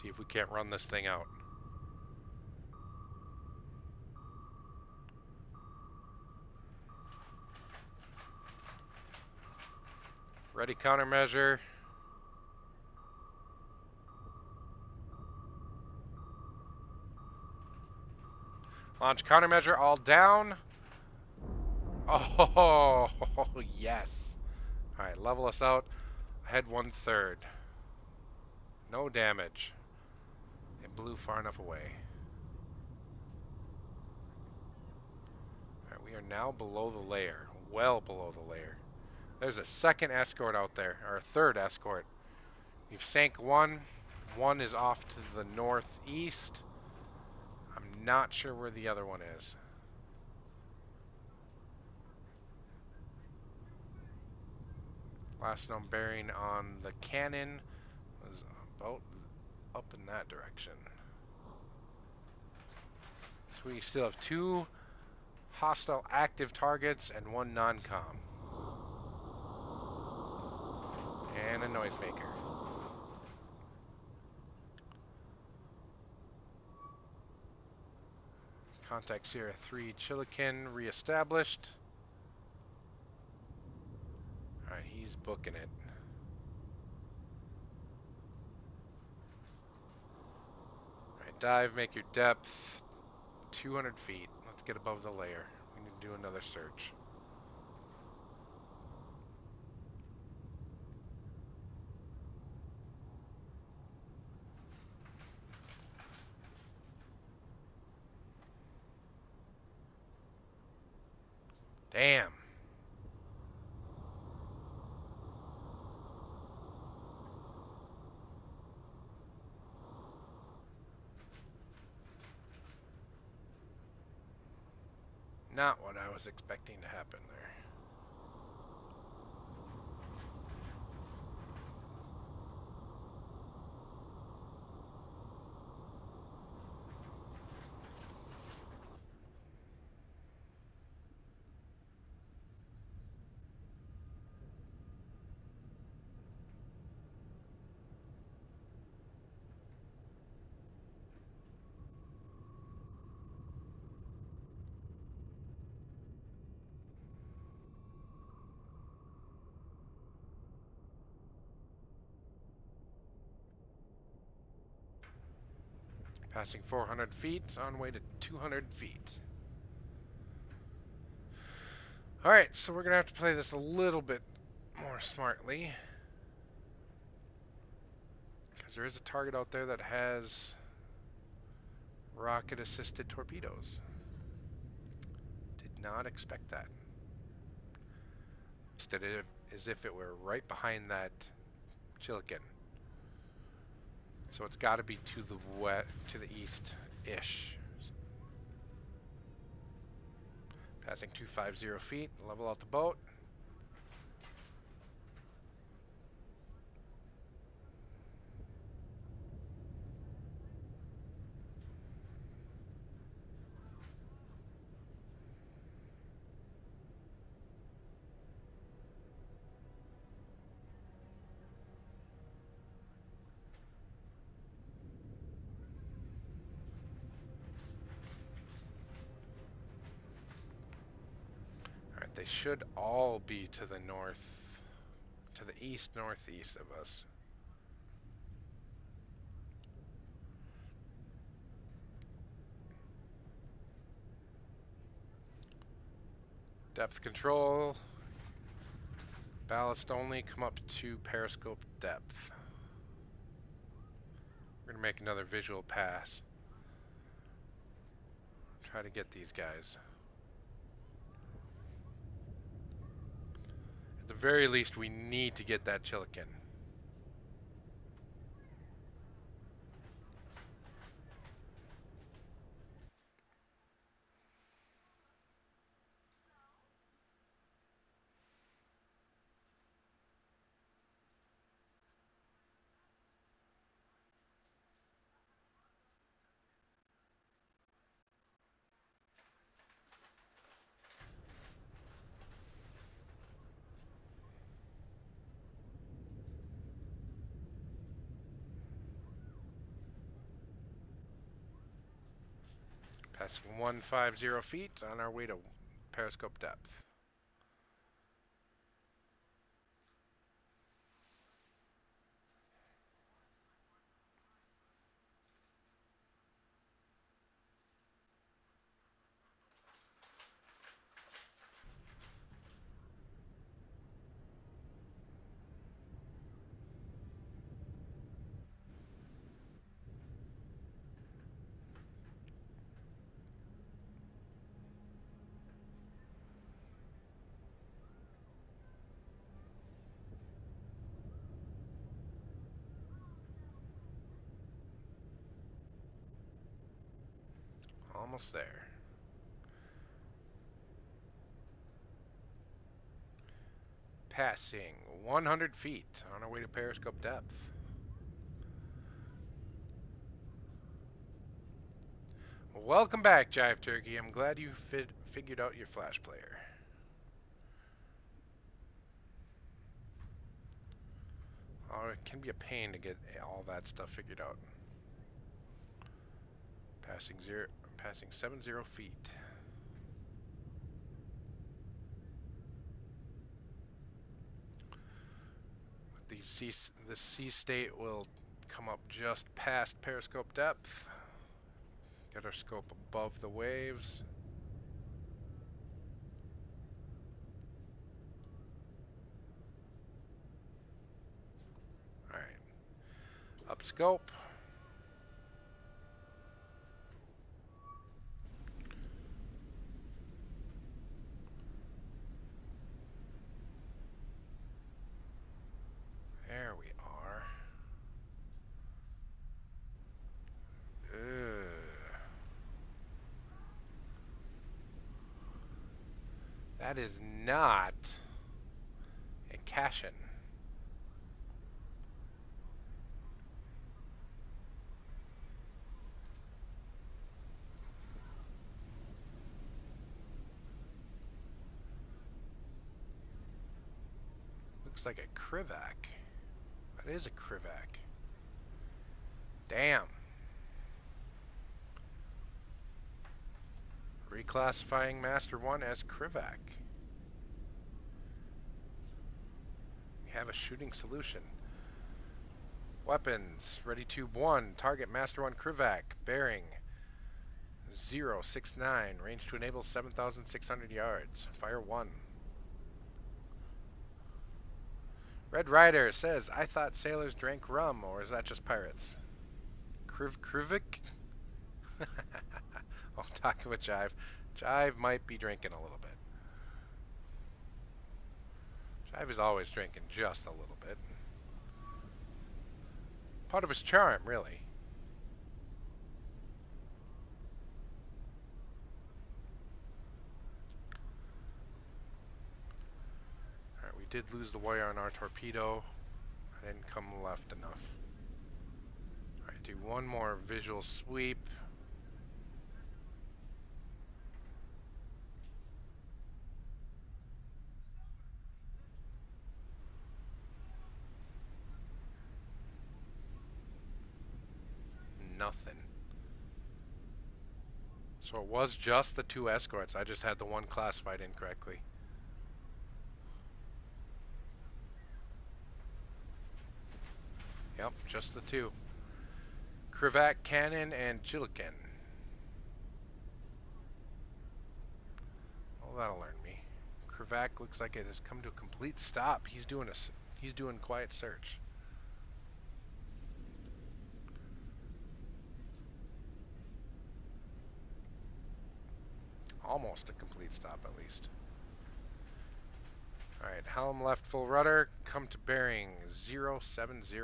See if we can't run this thing out. Ready countermeasure. Launch countermeasure all down. Oh, yes. Alright, level us out. Ahead 1/3. No damage. It blew far enough away. Alright, we are now below the layer. Well below the layer. There's a second escort out there, or a third escort. We've sank one. One is off to the northeast. I'm not sure where the other one is. Last known bearing on the cannon was about up in that direction. So we still have 2 hostile active targets and 1 non-com. And a noisemaker. Contact Sierra 3 Chilikin reestablished. Alright, he's booking it. Alright, dive, make your depth 200 feet. Let's get above the layer. We need to do another search. Damn. Not what I was expecting to happen there. Passing 400 feet, on way to 200 feet. Alright, so we're going to have to play this a little bit more smartly. Because there is a target out there that has rocket-assisted torpedoes. Did not expect that. Instead, as if it were right behind that Chilikin. So it's got to be to the east-ish. Passing 250 feet, level out the boat. Alright, they should all be to the north, to the east-northeast of us. Depth control. Ballast only, come up to periscope depth. We're going to make another visual pass. Try to get these guys. At the very least, we need to get that Chilikin. Passing 150 feet on our way to periscope depth. Almost there. Passing 100 feet on our way to periscope depth. Welcome back, Jive Turkey. I'm glad you figured out your Flash player. Oh, it can be a pain to get all that stuff figured out. Passing 70 feet. This sea state will come up just past periscope depth. Get our scope above the waves. Alright. Up scope. There we are. Ugh. That is not a Cashin. Looks like a Krivak. That is a Krivak. Damn. Reclassifying Master 1 as Krivak. We have a shooting solution. Weapons. Ready Tube 1. Target Master 1 Krivak. Bearing 069. Range to enable 7,600 yards. Fire 1. Red Rider says, I thought sailors drank rum, or is that just pirates? Krivik? Oh, talking with Jive. Jive might be drinking a little bit. Jive is always drinking just a little bit. Part of his charm, really. Alright, we did lose the wire on our torpedo. I didn't come left enough. Alright, do one more visual sweep. Nothing. So it was just the 2 escorts. I just had the one classified incorrectly. Yep, just the 2. Krivak, Cannon, and Chilikin. Well, that'll learn me. Krivak looks like it has come to a complete stop. He's doing quiet search. Almost a complete stop, at least. Alright, helm left full rudder. Come to bearing 070.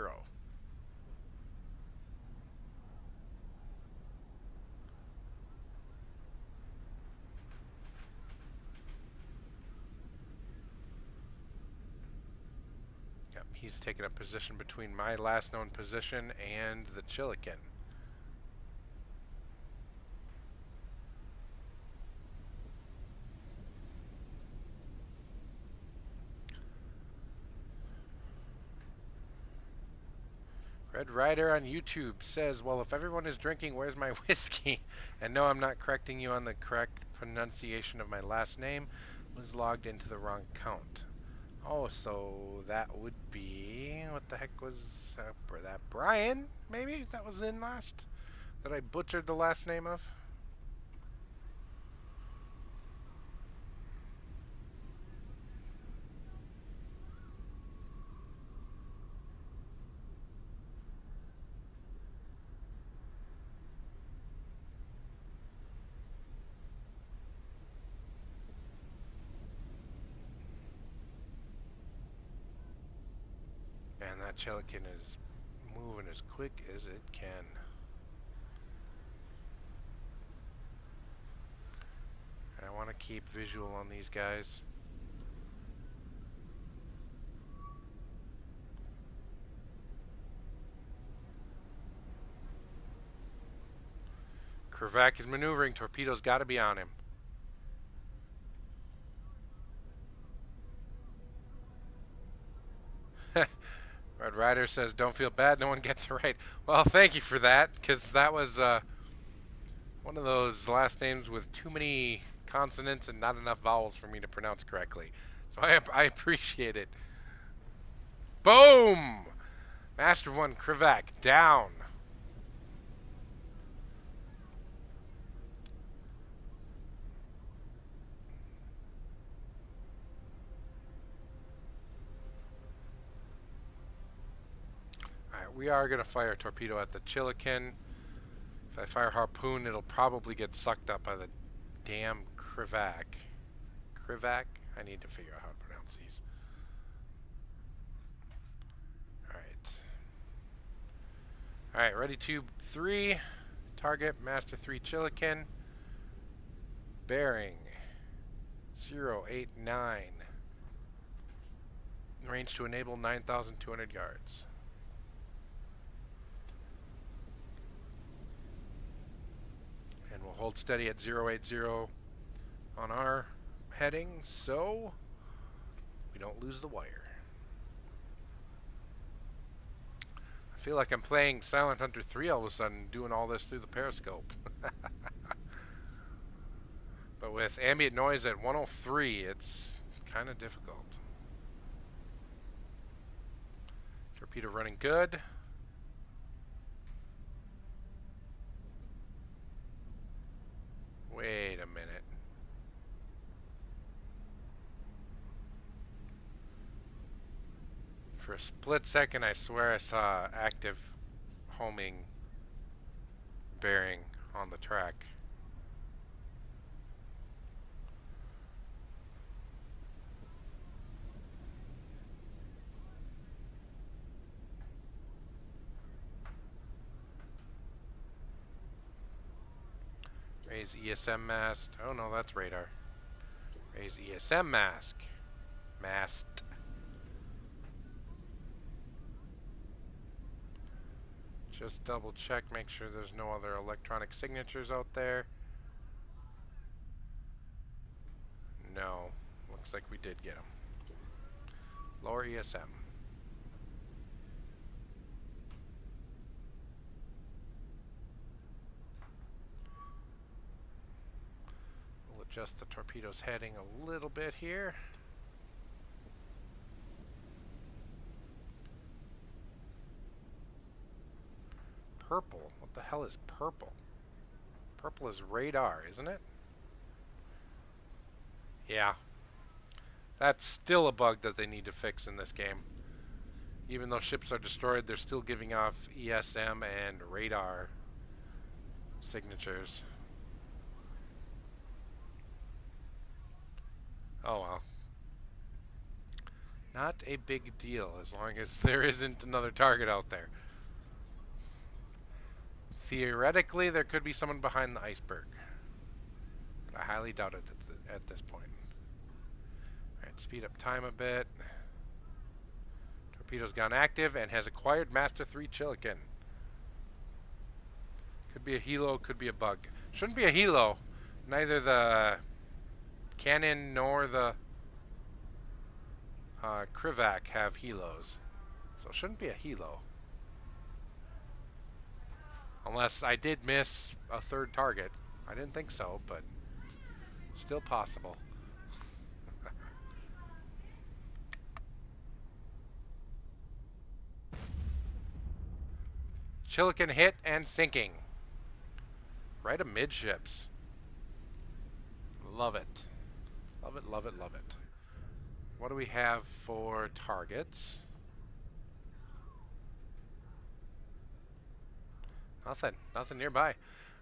Yep, he's taken a position between my last known position and the Chilikin. Red Rider on YouTube says, well, if everyone is drinking, where's my whiskey? And no, I'm not correcting you on the correct pronunciation of my last name. Was logged into the wrong account. Oh, so that would be... What the heck was that? Brian, maybe? That was in last? That I butchered the last name of? Man, that Chilikin is moving as quick as it can. keep visual on these guys. Krivak is maneuvering. Torpedoes got to be on him. Red Rider says, "Don't feel bad. No one gets it right." Well, thank you for that, because that was one of those last names with too many consonants and not enough vowels for me to pronounce correctly. So I appreciate it. Boom! Master 1 Krivak down. Alright, we are going to fire a torpedo at the Chilikin. If I fire Harpoon, it'll probably get sucked up by the damn Krivak. Krivak? I need to figure out how to pronounce these. Alright. Alright, ready, tube 3. Target, Master 3 Chilikin. Bearing 089. Range to enable 9,200 yards. And we'll hold steady at 080 on our heading, so we don't lose the wire. I feel like I'm playing Silent Hunter 3 all of a sudden, doing all this through the periscope. But with ambient noise at 103, it's kind of difficult. Torpedo running good. Wait a minute. For a split second, I swear I saw active homing bearing on the track. Raise ESM mast. Oh no, that's radar. Raise ESM mask. Mast. Just double check, make sure there's no other electronic signatures out there. No. Looks like we did get them. Lower ESM. We'll adjust the torpedo's heading a little bit here. Purple? What the hell is purple? Purple is radar, isn't it? Yeah. That's still a bug that they need to fix in this game. Even though ships are destroyed, they're still giving off ESM and radar signatures. Oh well. Not a big deal as long as there isn't another target out there. Theoretically, there could be someone behind the iceberg. But I highly doubt it at this point. Alright, speed up time a bit. Torpedo's gone active and has acquired Master 3 Chilikin. Could be a helo, could be a bug. Shouldn't be a helo. Neither the cannon nor the Krivak have helos. So it shouldn't be a helo. Unless I did miss a third target. I didn't think so, but still possible. Chilikin hit and sinking. Right amidships. Love it. Love it, love it, love it. What do we have for targets? Nothing. Nothing nearby.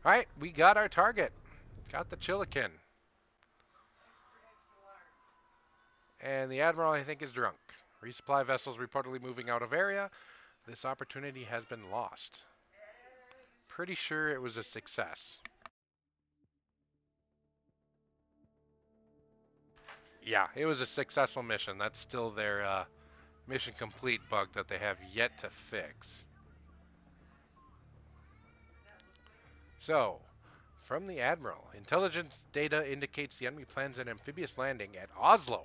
Alright, we got our target. Got the Chilikin. And the Admiral, I think, is drunk. Resupply vessels reportedly moving out of area. This opportunity has been lost. Pretty sure it was a success. Yeah, it was a successful mission. That's still their mission complete bug that they have yet to fix. So, from the Admiral, intelligence data indicates the enemy plans an amphibious landing at Oslo.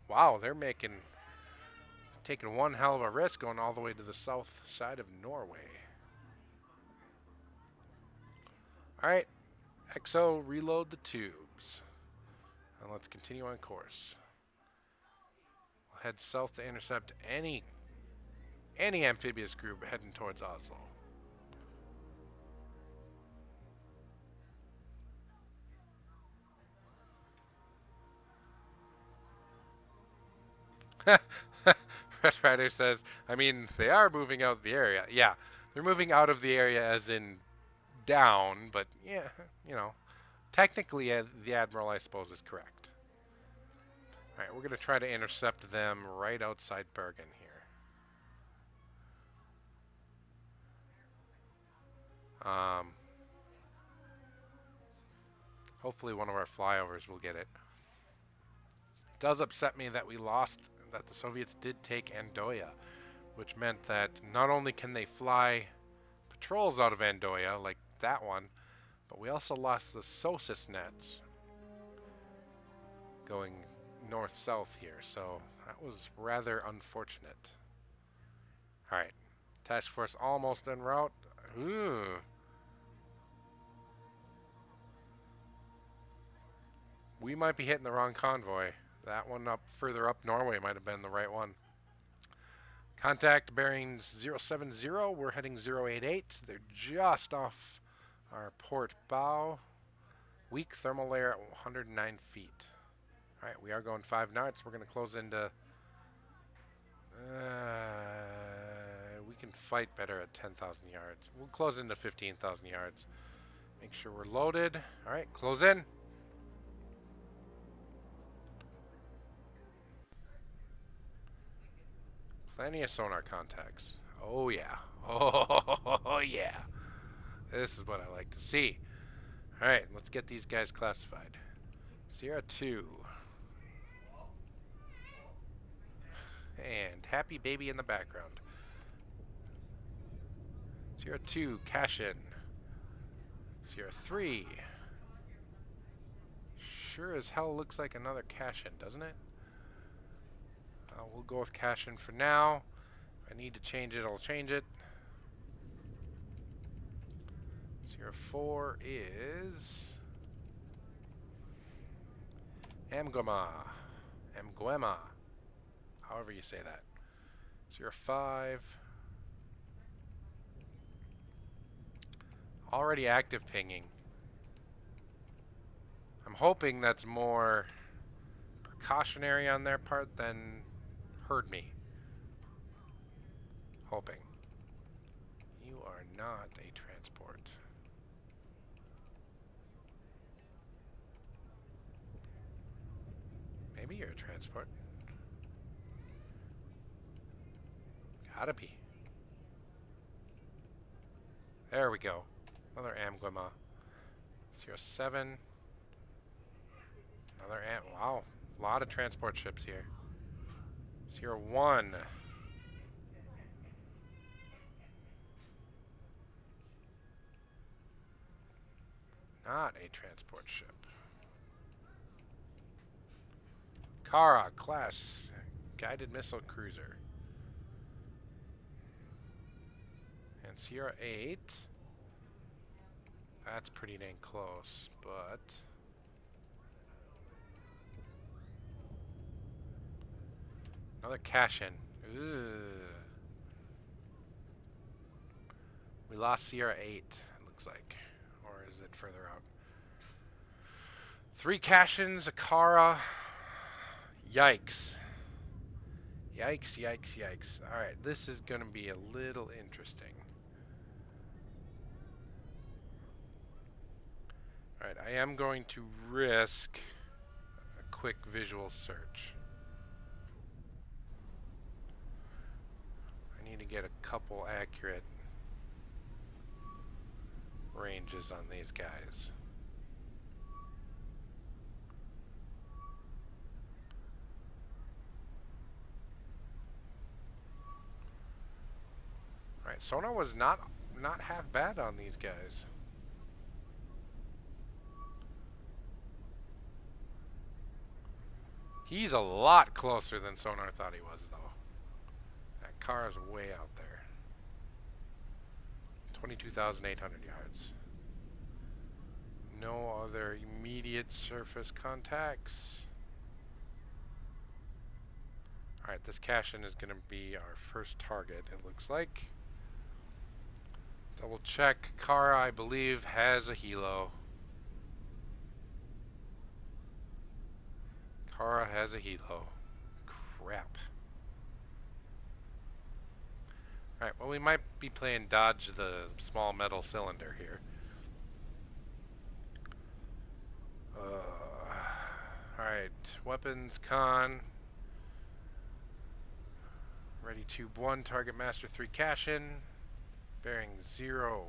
Wow, they're taking one hell of a risk going all the way to the south side of Norway. All right, XO, reload the tubes. And let's continue on course. We'll head south to intercept any amphibious group heading towards Oslo. Red Rider says, I mean, they are moving out of the area. Yeah, they're moving out of the area as in down, but yeah, you know, technically the Admiral, I suppose, is correct. All right, we're going to try to intercept them right outside Bergen here. Hopefully one of our flyovers will get it. It does upset me that that the Soviets did take Andoya, which meant that not only can they fly patrols out of Andoya, like that one, but we also lost the SOSIS nets going north-south here, so that was rather unfortunate. Alright, task force almost en route. Ooh. We might be hitting the wrong convoy. That one up further up Norway might have been the right one. Contact bearings 070. We're heading 088. They're just off our port bow. Weak thermal layer at 109 feet. Alright, we are going 5 knots. We're going to close into... we can fight better at 10,000 yards. We'll close into 15,000 yards. Make sure we're loaded. Alright, close in. Plenty of sonar contacts. Oh yeah. Oh yeah. This is what I like to see. Alright, let's get these guys classified. Sierra 2. And happy baby in the background. Sierra 2, cash in. Sierra 3. Sure as hell looks like another cash in, doesn't it? We'll go with cash in for now. If I need to change it, I'll change it. Sierra 4 is... Amguema. Amguema. However you say that. Sierra 5. Already active pinging. I'm hoping that's more precautionary on their part than heard me. Hoping. You are not a transport. Maybe you're a transport. Gotta be. There we go. Another Amguema. 07. Another Am. Wow. A lot of transport ships here. 01. Not a transport ship. Kara class guided missile cruiser. And Sierra 8. That's pretty dang close, but... Another cash-in. We lost Sierra 8, it looks like. Or is it further out? 3 cash-ins, a Kara. Yikes. Yikes, yikes, yikes. Alright, this is going to be a little interesting. Alright, I am going to risk a quick visual search. I need to get a couple accurate ranges on these guys. Alright, sonar was not half bad on these guys. He's a lot closer than sonar thought he was, though. That car is way out there. 22,800 yards. No other immediate surface contacts. Alright, this cash-in is going to be our first target, it looks like. Double check. Car, I believe, has a helo. Kara has a helo. Crap. Alright, well we might be playing dodge the small metal cylinder here. Alright, weapons, con. Ready tube 1, target master 3 cash-in. Bearing 0.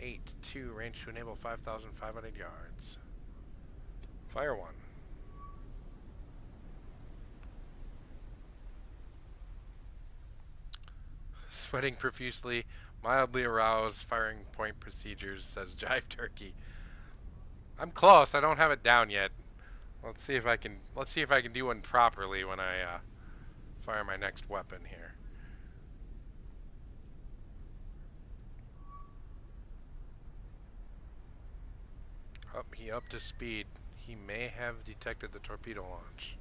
8-2, range to enable 5,500 yards. Fire 1. Sweating profusely, mildly aroused, firing point procedures, says Jive Turkey. I'm close, I don't have it down yet. Let's see if I can do one properly when I fire my next weapon here. Oh, he upped his speed. He may have detected the torpedo launch.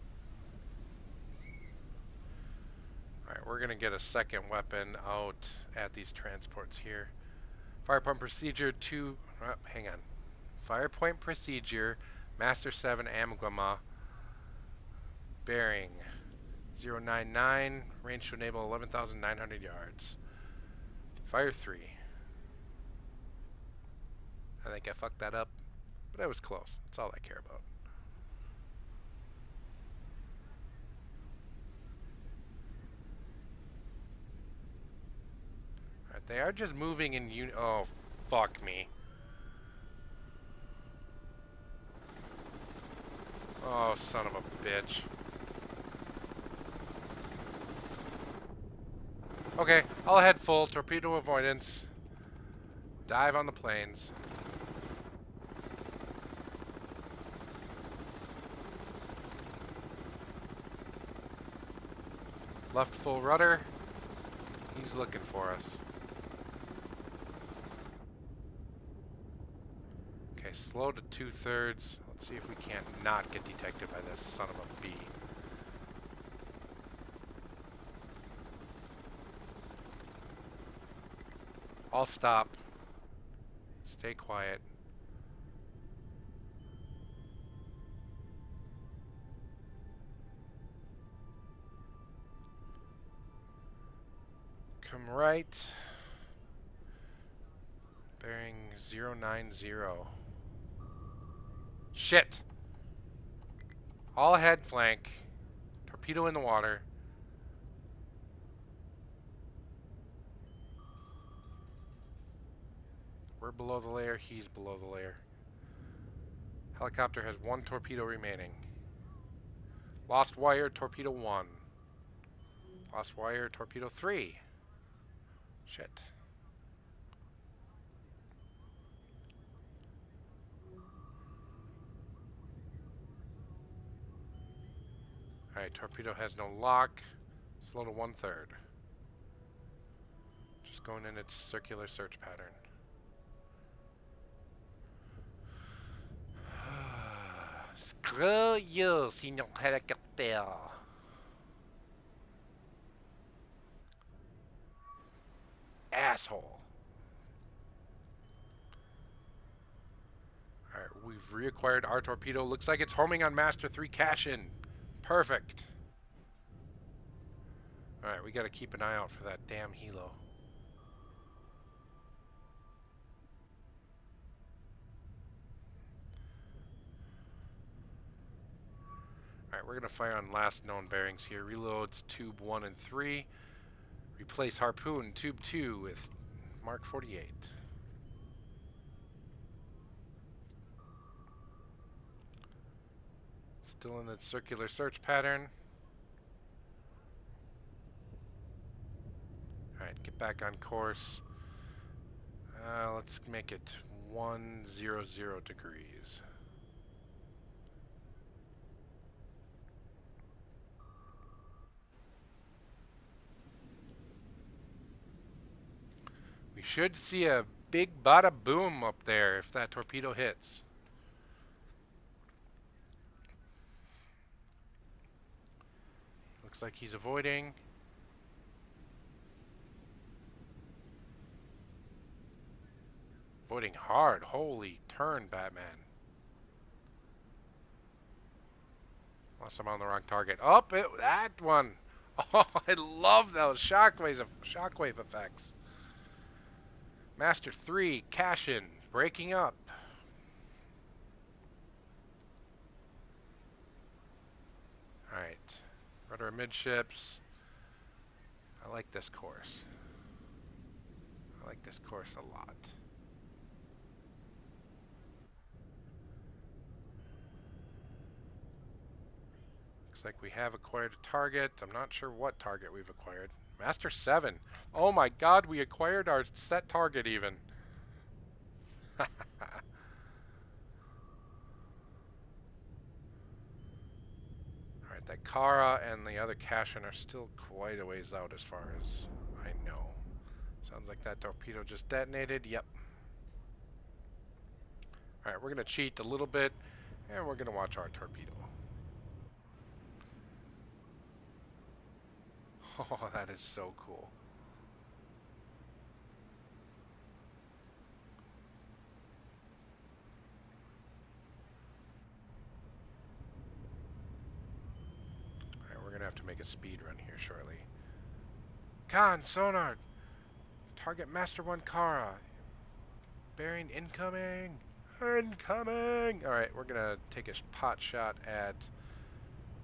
Alright, we're gonna get a second weapon out at these transports here. Fire point procedure 2, hang on. Fire point procedure, Master 7 Amgama, bearing 099, range to enable 11,900 yards. Fire 3. I think I fucked that up, but I was close. That's all I care about. Alright, they are just moving in oh, fuck me. Oh, son of a bitch. Okay, I'll head full. Torpedo avoidance. Dive on the planes. Left full rudder. He's looking for us. Okay, slow to 2/3. Let's see if we can't not get detected by this son of a bee. I'll stop. Stay quiet. Come right. Bearing 090. Shit! All ahead flank. Torpedo in the water. We're below the layer, he's below the layer. Helicopter has 1 torpedo remaining. Lost wire, torpedo 1. Lost wire, torpedo 3. Shit. Alright, torpedo has no lock. Slow to 1/3. Just going in its circular search pattern. Screw you, Senor Helicopter. Asshole. Alright, we've reacquired our torpedo. Looks like it's homing on Master 3 cash-in. Perfect. Alright, we gotta keep an eye out for that damn helo. Alright, we're gonna fire on last known bearings here. Reloads tube 1 and 3. Replace harpoon tube 2 with Mark 48. Still in its circular search pattern. Alright, get get back on course. Let's make it 100 degrees. We should see a big bada boom up there if that torpedo hits. Looks like he's avoiding. Avoiding hard. Holy turn, Batman. Unless I'm on the wrong target. Oh, that one. Oh, I love those shockwave effects. Master 3, cash in, breaking up. Alright. Rudder amidships. I like this course. I like this course a lot. Looks like we have acquired a target. I'm not sure what target we've acquired. Master 7. Oh my god, we acquired our set target even. Alright, that Kara and the other Cashin are still quite a ways out as far as I know. Sounds like that torpedo just detonated. Yep. Alright, we're going to cheat a little bit, and we're going to watch our torpedo. Oh, that is so cool. Alright, we're going to have to make a speed run here shortly. Con, sonar! Target Master 1 Kara. Bearing incoming! Incoming! Alright, we're going to take a pot shot at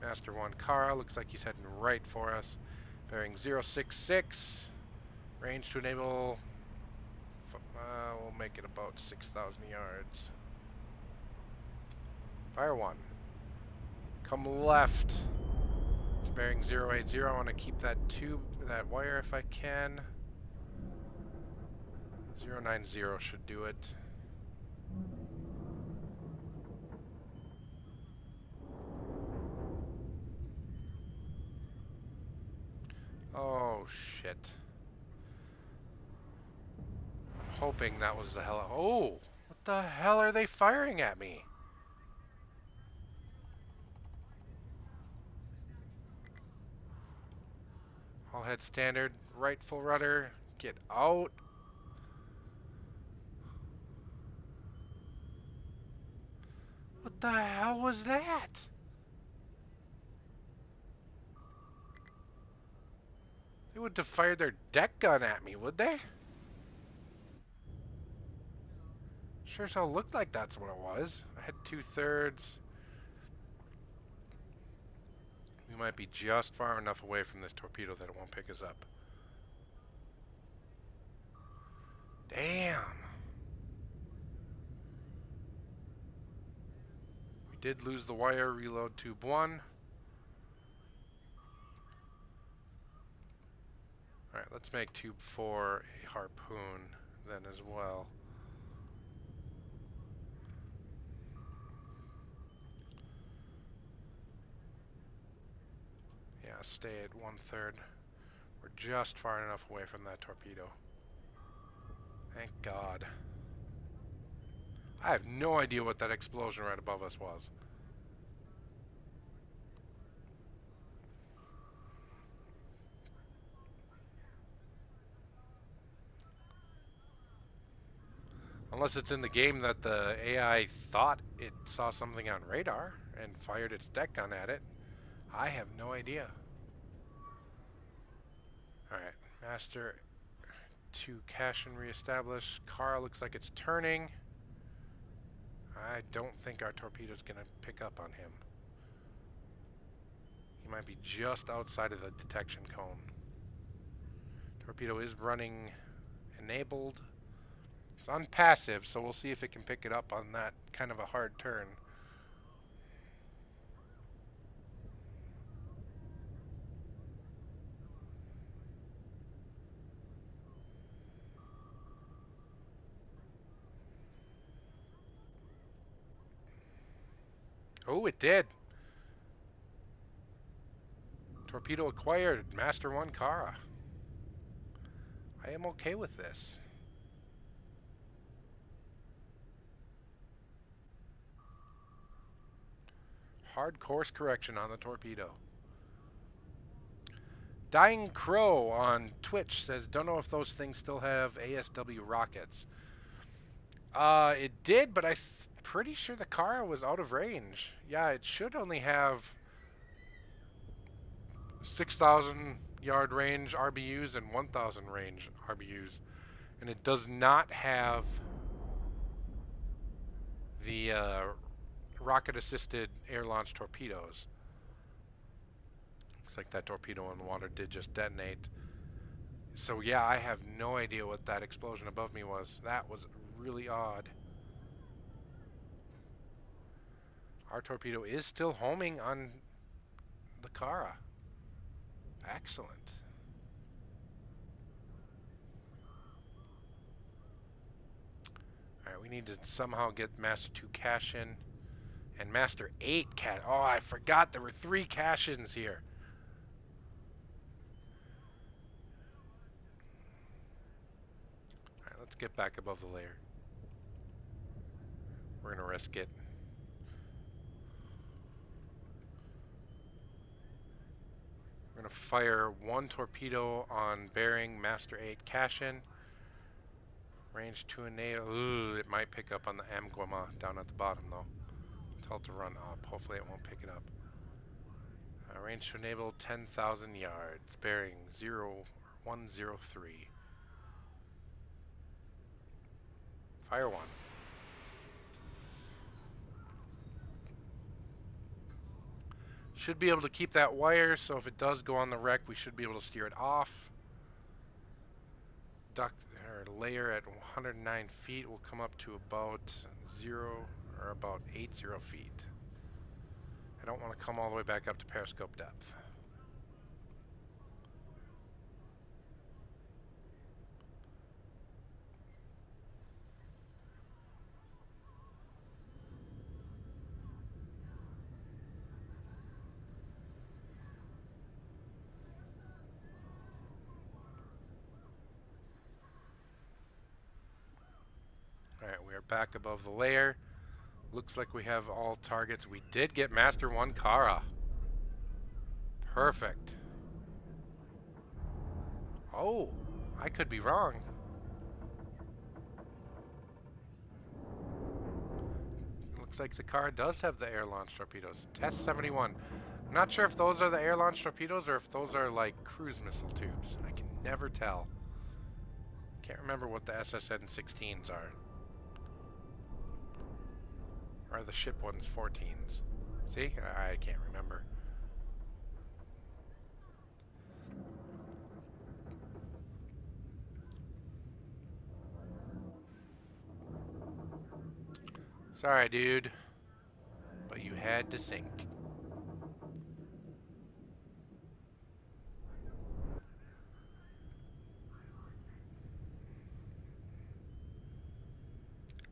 Master 1 Kara. Looks like he's heading right for us. Bearing 066. Range to enable... we'll make it about 6,000 yards. Fire 1. Come left. Bearing 080. I want to keep that wire if I can. 090 should do it. Oh, shit. I'm hoping that was the hell... Oh! What the hell are they firing at me? All head standard. Right full rudder. Get out. What the hell was that? They wouldn't have fired their deck gun at me, would they? Sure as hell looked like that's what it was. I had 2/3. We might be just far enough away from this torpedo that it won't pick us up. Damn. We did lose the wire. Reload tube 1. Alright, let's make tube 4 a harpoon then as well. Yeah, stay at 1/3. We're just far enough away from that torpedo. Thank God. I have no idea what that explosion right above us was. Unless it's in the game that the AI thought it saw something on radar and fired its deck gun at it. I have no idea. Alright, Master 2 cache and reestablish. Car looks like it's turning. I don't think our torpedo's going to pick up on him. He might be just outside of the detection cone. Torpedo is running enabled. It's on passive, so we'll see if it can pick it up on that kind of a hard turn. Oh, it did. Torpedo acquired. Master 1 Kara. I am okay with this. Hard course correction on the torpedo. Dying Crow on Twitch says, don't know if those things still have ASW rockets. It did, but I'm pretty sure the Kara was out of range. Yeah, it should only have 6,000 yard range RBUs and 1,000 range RBUs. And it does not have the rocket assisted air launched torpedoes. Looks like that torpedo in the water did just detonate. So yeah, I have no idea what that explosion above me was. That was really odd. Our torpedo is still homing on the Kara. Excellent. Alright, we need to somehow get Master 2 cash in. And Master 8 cash. Oh, I forgot there were 3 cash-ins here. Alright, let's get back above the layer. We're going to risk it. We're going to fire 1 torpedo on bearing Master 8 cash-in. Range 2 and 8. Ooh, it might pick up on the Amguama down at the bottom, though. Tell it to run up. Hopefully it won't pick it up. Range to enable 10,000 yards. Bearing 0103. Fire 1. Should be able to keep that wire, so if it does go on the wreck, we should be able to steer it off. Duct or layer at 109 feet will come up to about 80 feet. I don't want to come all the way back up to periscope depth. Alright, we are back above the layer. Looks like we have all targets. We did get Master 1 Kara. Perfect. Oh, I could be wrong. Looks like the Kara does have the air launch torpedoes. Test 71. I'm not sure if those are the air launch torpedoes or if those are like cruise missile tubes. I can never tell. Can't remember what the SSN-16s are. Or are the ship ones 14s? See? I can't remember. Sorry, dude. But you had to sink.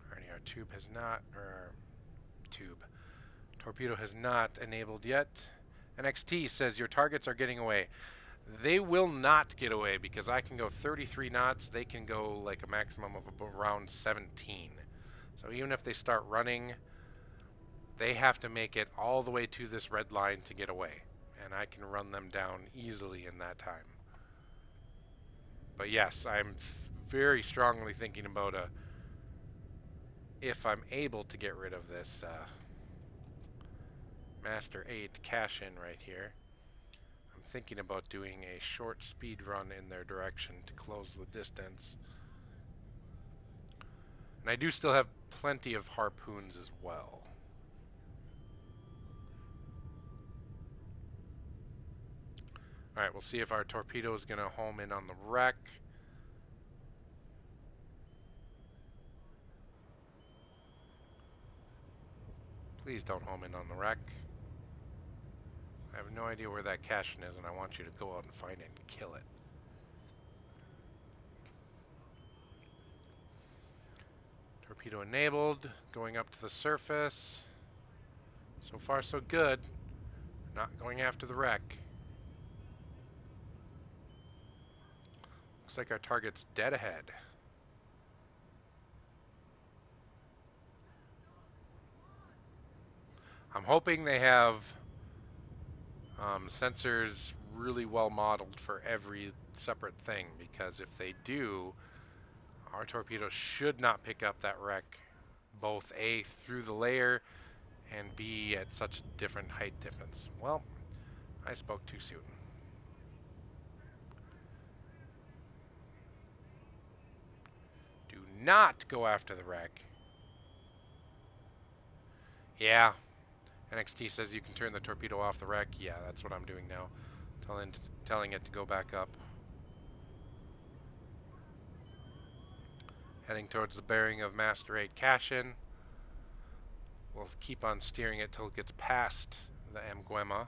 Alrighty, our tube has not, or tube. Torpedo has not enabled yet. NXT says your targets are getting away. They will not get away because I can go 33 knots. They can go like a maximum of around 17. So even if they start running, they have to make it all the way to this red line to get away. And I can run them down easily in that time. But yes, I'm very strongly thinking about if I'm able to get rid of this Master 8 cash-in right here. I'm thinking about doing a short speed run in their direction to close the distance. And I do still have plenty of harpoons as well. Alright, we'll see if our torpedo is going to home in on the wreck. Please don't home in on the wreck. I have no idea where that cash-in is, and I want you to go out and find it and kill it. Torpedo enabled, going up to the surface. So far, so good. Not going after the wreck. Looks like our target's dead ahead. I'm hoping they have sensors really well modeled for every separate thing, because if they do, our torpedoes should not pick up that wreck, both A, through the layer, and B, at such a different height difference. Well, I spoke too soon. Do not go after the wreck. Yeah, NXT says you can turn the torpedo off the wreck. Yeah, that's what I'm doing now. Telling it to go back up. Heading towards the bearing of Master 8 cash-in. We'll keep on steering it till it gets past the Mguema.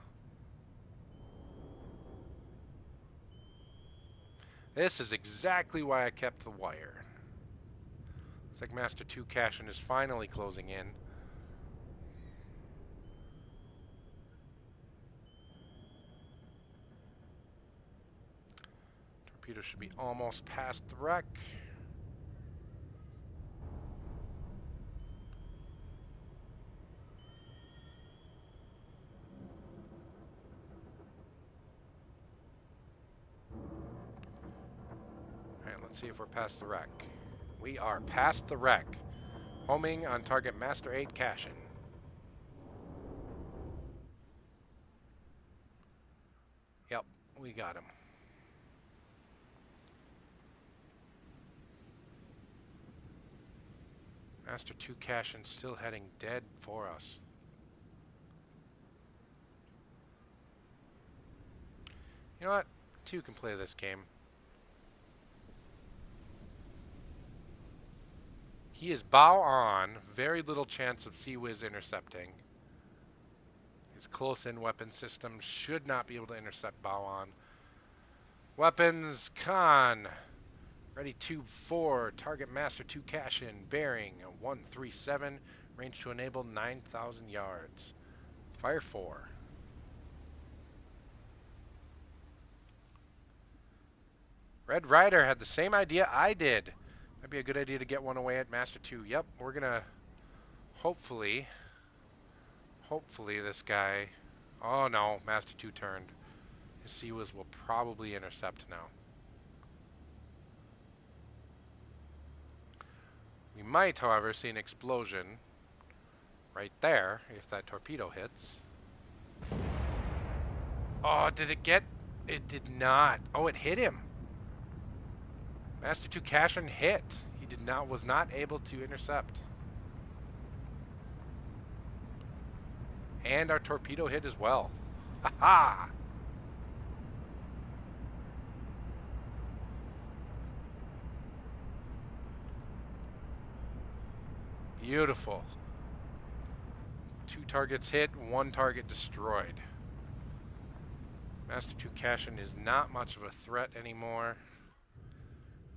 This is exactly why I kept the wire. Looks like Master 2 cash-in is finally closing in. Torpedo should be almost past the wreck. Alright, let's see if we're past the wreck. We are past the wreck. Homing on target Master 8 cash-in. Yep, we got him. Master 2 cash-in still heading dead for us. You know what? 2 can play this game. He is bow on. Very little chance of Sea-Wiz intercepting. His close-in weapon system should not be able to intercept bow on. Weapons, con. Ready tube 4. Target Master 2 cash-in. Bearing 137. Range to enable 9,000 yards. Fire 4. Red Rider had the same idea I did. Might be a good idea to get one away at Master 2. Yep, we're gonna hopefully this guy. Oh no, Master 2 turned. His Sea-Wiz will probably intercept now. We might, however, see an explosion right there if that torpedo hits. Oh, did it get? It did not. Oh, it hit him. Master 2 cash-in hit. He was not able to intercept. And our torpedo hit as well. Ha ha! Beautiful. 2 targets hit, 1 target destroyed. Master 2 cash-in is not much of a threat anymore.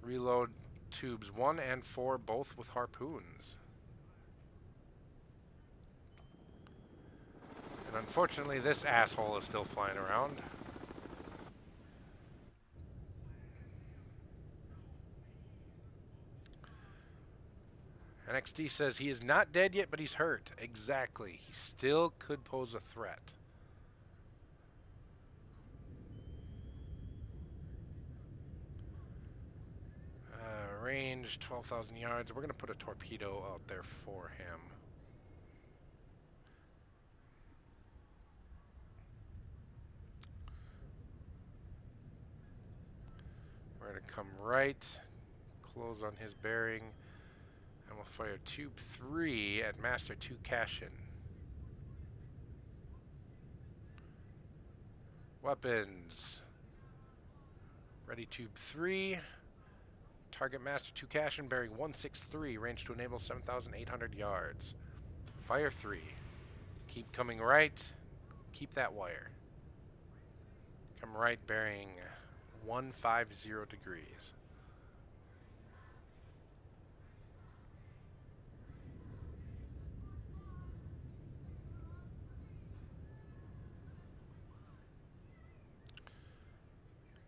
Reload tubes 1 and 4, both with harpoons. And unfortunately, this asshole is still flying around. NXT says he is not dead yet, but he's hurt. Exactly. He still could pose a threat. Range 12,000 yards. We're going to put a torpedo out there for him. We're going to come right, close on his bearing, and we'll fire tube 3 at Master 2 cash-in. Weapons. Ready tube 3. Target Master 2 cash-in, bearing 163, range to enable 7,800 yards. Fire 3. Keep coming right. Keep that wire. Come right, bearing 150 degrees.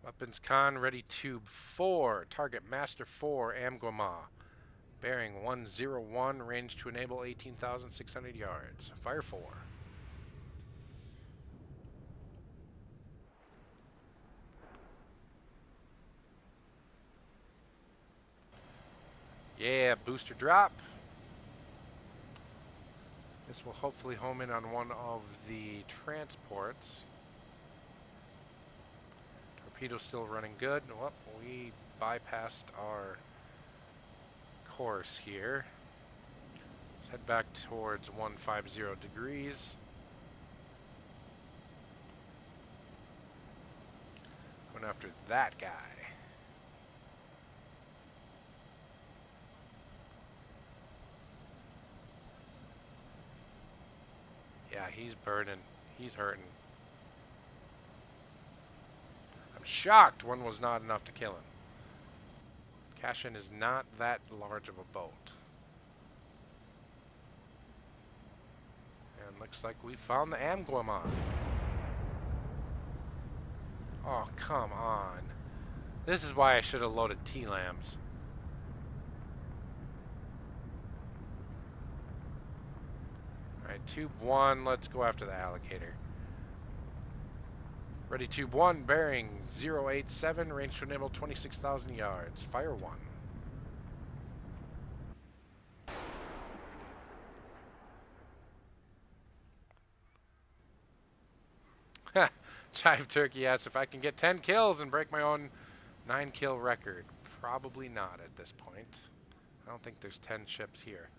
Weapons con, ready tube 4. Target Master 4, Amguama. Bearing 101, range to enable 18,600 yards. Fire 4. Yeah, booster drop. This will hopefully home in on one of the transports. Torpedo's still running good. Well, we bypassed our course here. Let's head back towards 150 degrees. Going after that guy. Yeah, he's burning. He's hurting. I'm shocked one was not enough to kill him. Cashin is not that large of a boat. And looks like we found the Amguama. Oh, come on. This is why I should have loaded T-Lambs. Alright, tube 1, let's go after the alligator. Ready tube 1, bearing 087, range to enable 26,000 yards. Fire 1. Chive Turkey asks if I can get 10 kills and break my own 9 kill record. Probably not at this point. I don't think there's 10 ships here.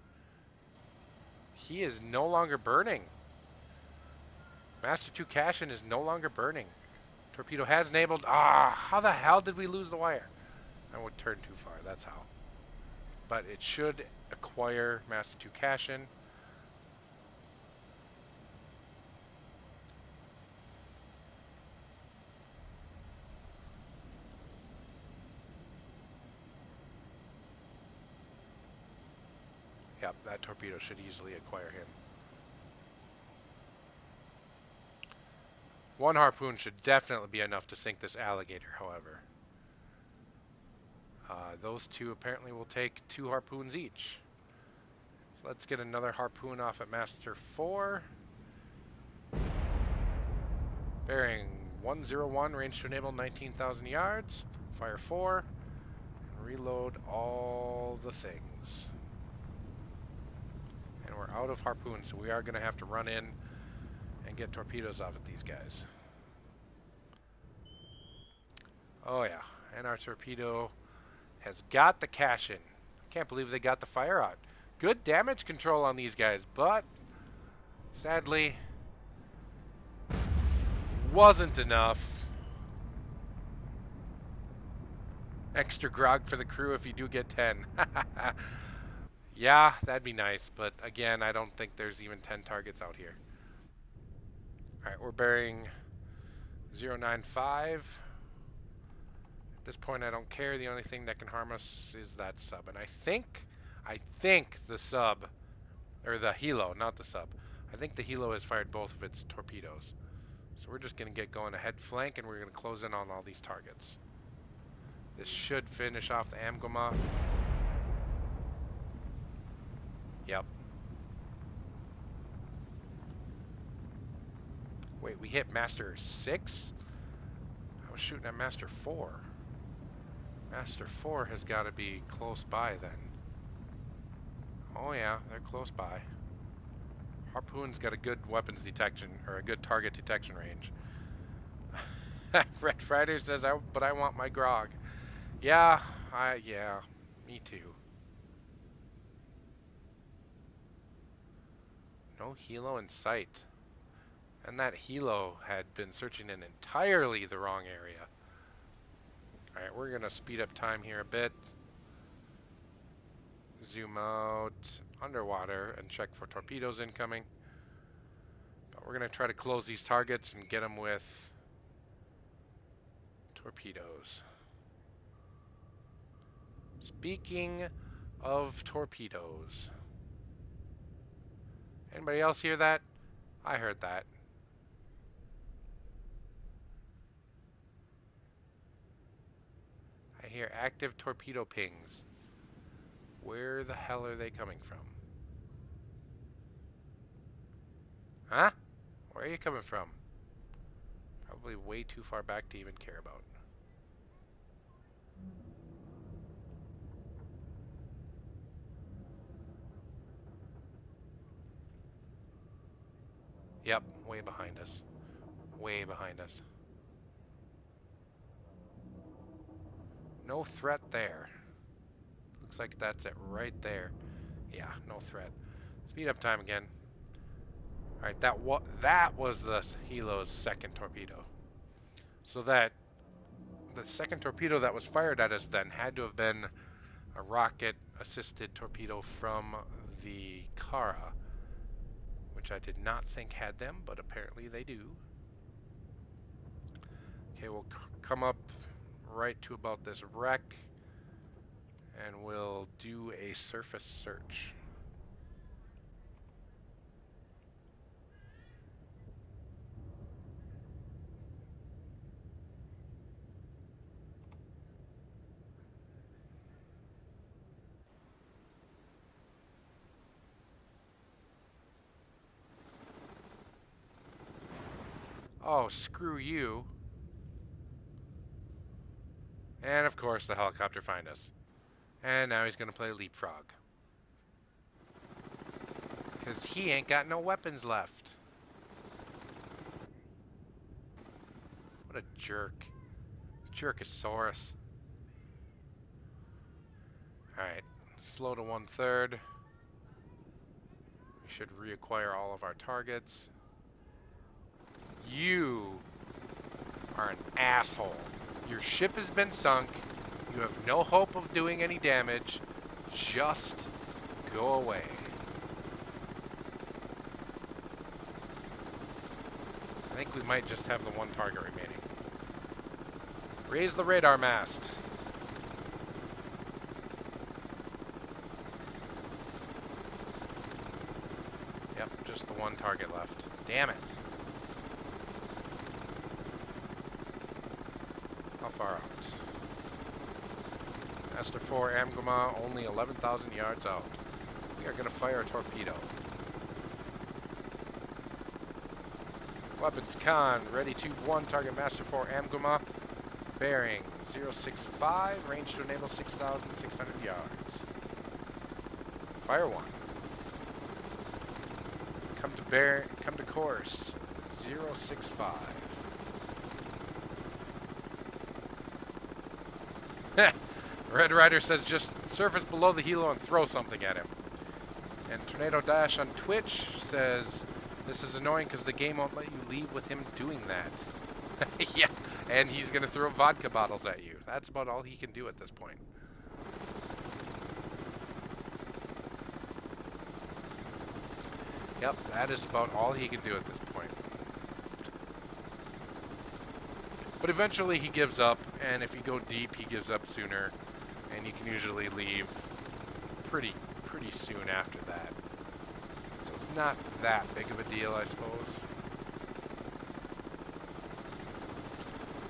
He is no longer burning. Master 2 Cashin is no longer burning. Torpedo has enabled. Ah, how the hell did we lose the wire? I would turn too far, that's how. But it should acquire Master 2 Cashin. Yep, that torpedo should easily acquire him. One harpoon should definitely be enough to sink this alligator, however. Those two apparently will take 2 harpoons each. So let's get another harpoon off at Master 4. Bearing 101, range to enable 19,000 yards. Fire 4. And reload all the things. And we're out of harpoons, so we are going to have to run in and get torpedoes off at these guys. Oh yeah, and our torpedo has got the Cashin. Can't believe they got the fire out. Good damage control on these guys, but sadly wasn't enough. Extra grog for the crew if you do get 10. Yeah, that'd be nice, but again, I don't think there's even 10 targets out here. Alright, we're bearing 095. At this point, I don't care. The only thing that can harm us is that sub. And I think the sub, or the helo, not the sub. I think the helo has fired both of its torpedoes. So we're just going to get going ahead flank, and we're going to close in on all these targets. This should finish off the Amguama. Yep. Wait, we hit Master 6? I was shooting at Master 4. Master 4 has got to be close by then. Oh yeah, they're close by. Harpoon's got a good weapons detection, or a good target detection range. Red Friday says, but I want my grog. Yeah, yeah, me too. No helo in sight. And that helo had been searching in entirely the wrong area. Alright, we're going to speed up time here a bit. Zoom out underwater and check for torpedoes incoming. But we're going to try to close these targets and get them with torpedoes. Speaking of torpedoes. Anybody else hear that? I heard that. here. Active torpedo pings. Where the hell are they coming from? Huh? Where are you coming from? Probably way too far back to even care about. Yep, way behind us. Way behind us. No threat there. Looks like that's it right there. Yeah, no threat. Speed up time again. Alright, that was the Helo's second torpedo. So that the second torpedo that was fired at us then had to have been a rocket-assisted torpedo from the Kara, which I did not think had them, but apparently they do. Okay, we'll come up right to about this wreck, and we'll do a surface search. Oh, screw you. And of course the helicopter find us. And now he's going to play leapfrog. Because he ain't got no weapons left. What a jerk. Jerkosaurus. Alright, slow to 1/3. We should reacquire all of our targets. You are an asshole. Your ship has been sunk. You have no hope of doing any damage. Just go away. I think we might just have the one target remaining. Raise the radar mast. Yep, just the one target left. Damn it. How far out? Master 4 Amgama, only 11,000 yards out. We are going to fire a torpedo. Weapons con, ready tube 1, target Master 4 Amgama, bearing 065, range to enable 6,600 yards. Fire 1. Come to course 065. Red Rider says just surface below the helo and throw something at him. And Tornado Dash on Twitch says this is annoying because the game won't let you leave with him doing that. Yeah, and he's going to throw vodka bottles at you. That's about all he can do at this point. Yep, that is about all he can do at this point. But eventually he gives up, and if you go deep, he gives up sooner, and you can usually leave pretty soon after that. So it's not that big of a deal, I suppose.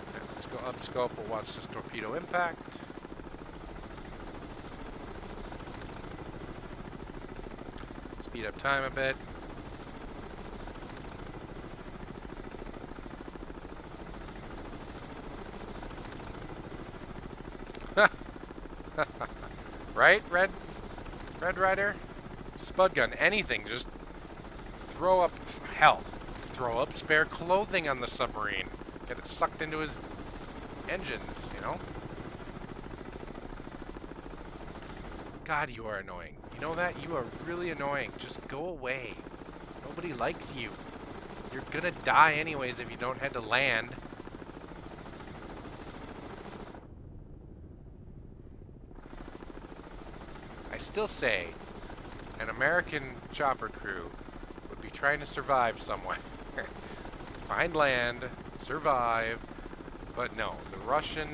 Okay, let's go up scope, we'll watch this torpedo impact. Speed up time a bit. Right, Red Rider? Spud gun, anything, just throw up, hell, throw up spare clothing on the submarine. Get it sucked into his engines, you know? God, you are annoying. You know that? You are really annoying. Just go away. Nobody likes you. You're gonna die anyways if you don't head to land. I still say an American chopper crew would be trying to survive somewhere. Find land, survive, but no, the Russian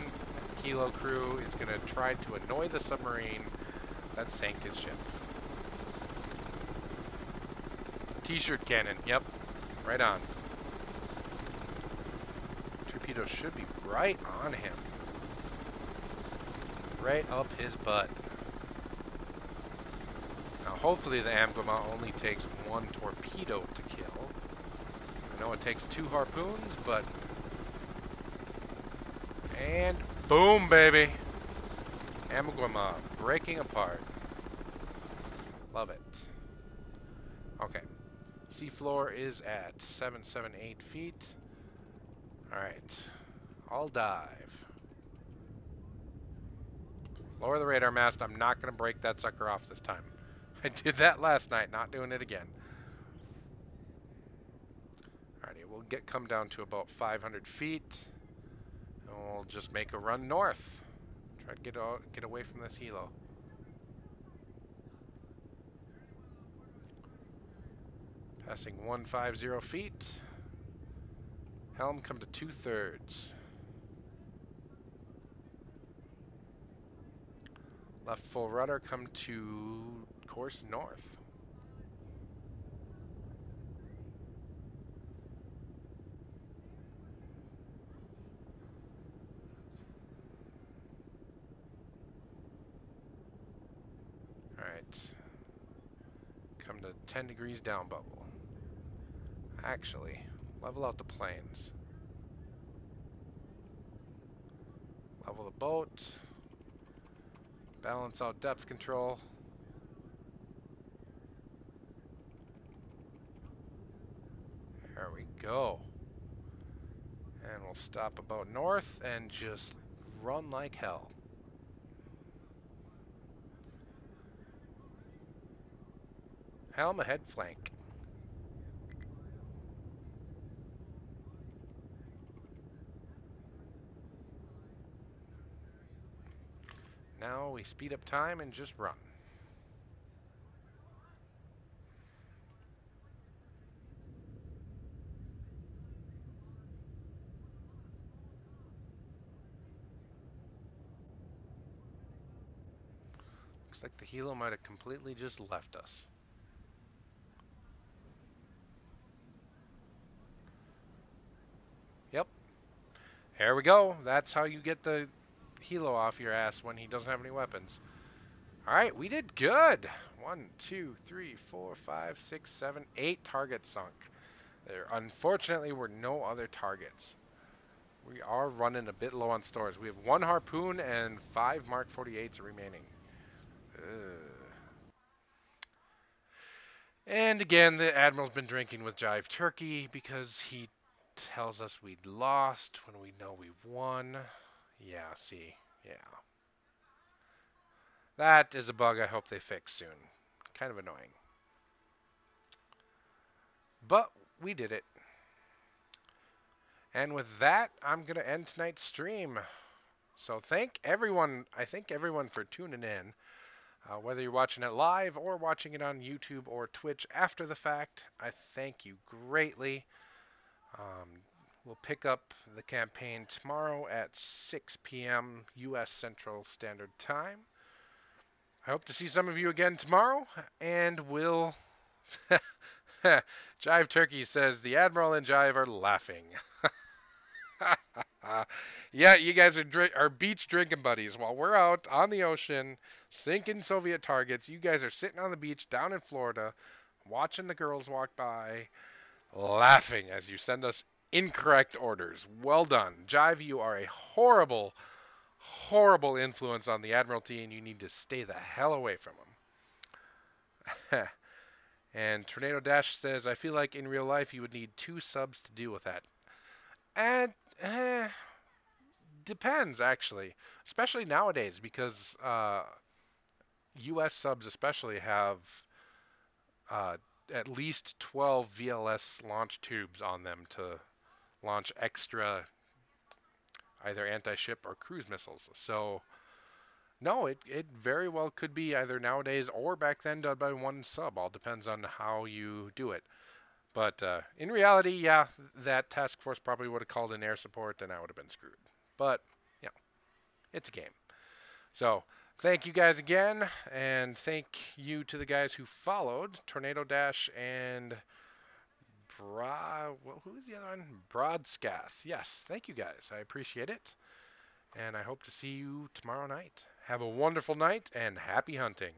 helo crew is going to try to annoy the submarine that sank his ship. T-shirt cannon, yep, right on. Torpedoes should be right on him. right up his butt. Now, hopefully the Amguama only takes one torpedo to kill. I know it takes 2 harpoons, but... And boom, baby! Amguama breaking apart. Love it. Okay. Seafloor is at 778 feet. Alright. I'll dive. Lower the radar mast. I'm not going to break that sucker off this time. I did that last night, not doing it again. Alrighty, we'll come down to about 500 feet. And we'll just make a run north. Try to get away from this helo. Passing 150 feet. Helm come to 2/3. Left full rudder come to course north. Alright. Come to 10 degrees down bubble. Actually, level out the planes. Level the boat. Balance out depth control. There we go. And we'll stop about north and just run like hell. Helm ahead flank. Now we speed up time and just run. Looks like the helo might have completely just left us. Yep. Here we go. That's how you get the helo off your ass when he doesn't have any weapons. Alright, we did good. 1, 2, 3, 4, 5, 6, 7, 8 targets sunk. There unfortunately were no other targets. We are running a bit low on stores. We have 1 harpoon and 5 Mark 48s remaining. And again, the Admiral's been drinking with Jive Turkey because he tells us we'd lost when we know we won. Yeah, see. Yeah. That is a bug I hope they fix soon. Kind of annoying. But we did it. And with that, I'm going to end tonight's stream. So thank everyone for tuning in. Whether you're watching it live or watching it on YouTube or Twitch after the fact, I thank you greatly. We'll pick up the campaign tomorrow at 6 p.m. U.S. Central Standard Time. I hope to see some of you again tomorrow, and we'll... Jive Turkey says, the Admiral and Jive are laughing. Yeah, you guys are beach drinking buddies. While we're out on the ocean, sinking Soviet targets, you guys are sitting on the beach down in Florida, watching the girls walk by, laughing as you send us incorrect orders. Well done. Jive, you are a horrible, horrible influence on the Admiralty, and you need to stay the hell away from them. And Tornado Dash says, I feel like in real life you would need 2 subs to deal with that. And depends, actually. Especially nowadays, because US subs especially have uh, at least 12 VLS launch tubes on them to launch extra either anti-ship or cruise missiles. So, no, it very well could be either nowadays or back then done by 1 sub. All depends on how you do it. But in reality, yeah, that task force probably would have called in air support and I would have been screwed. But, you know, it's a game. So, thank you guys again, and thank you to the guys who followed, Tornado Dash and who's the other one? Broadscath. Yes, thank you guys. I appreciate it. and I hope to see you tomorrow night. Have a wonderful night and happy hunting.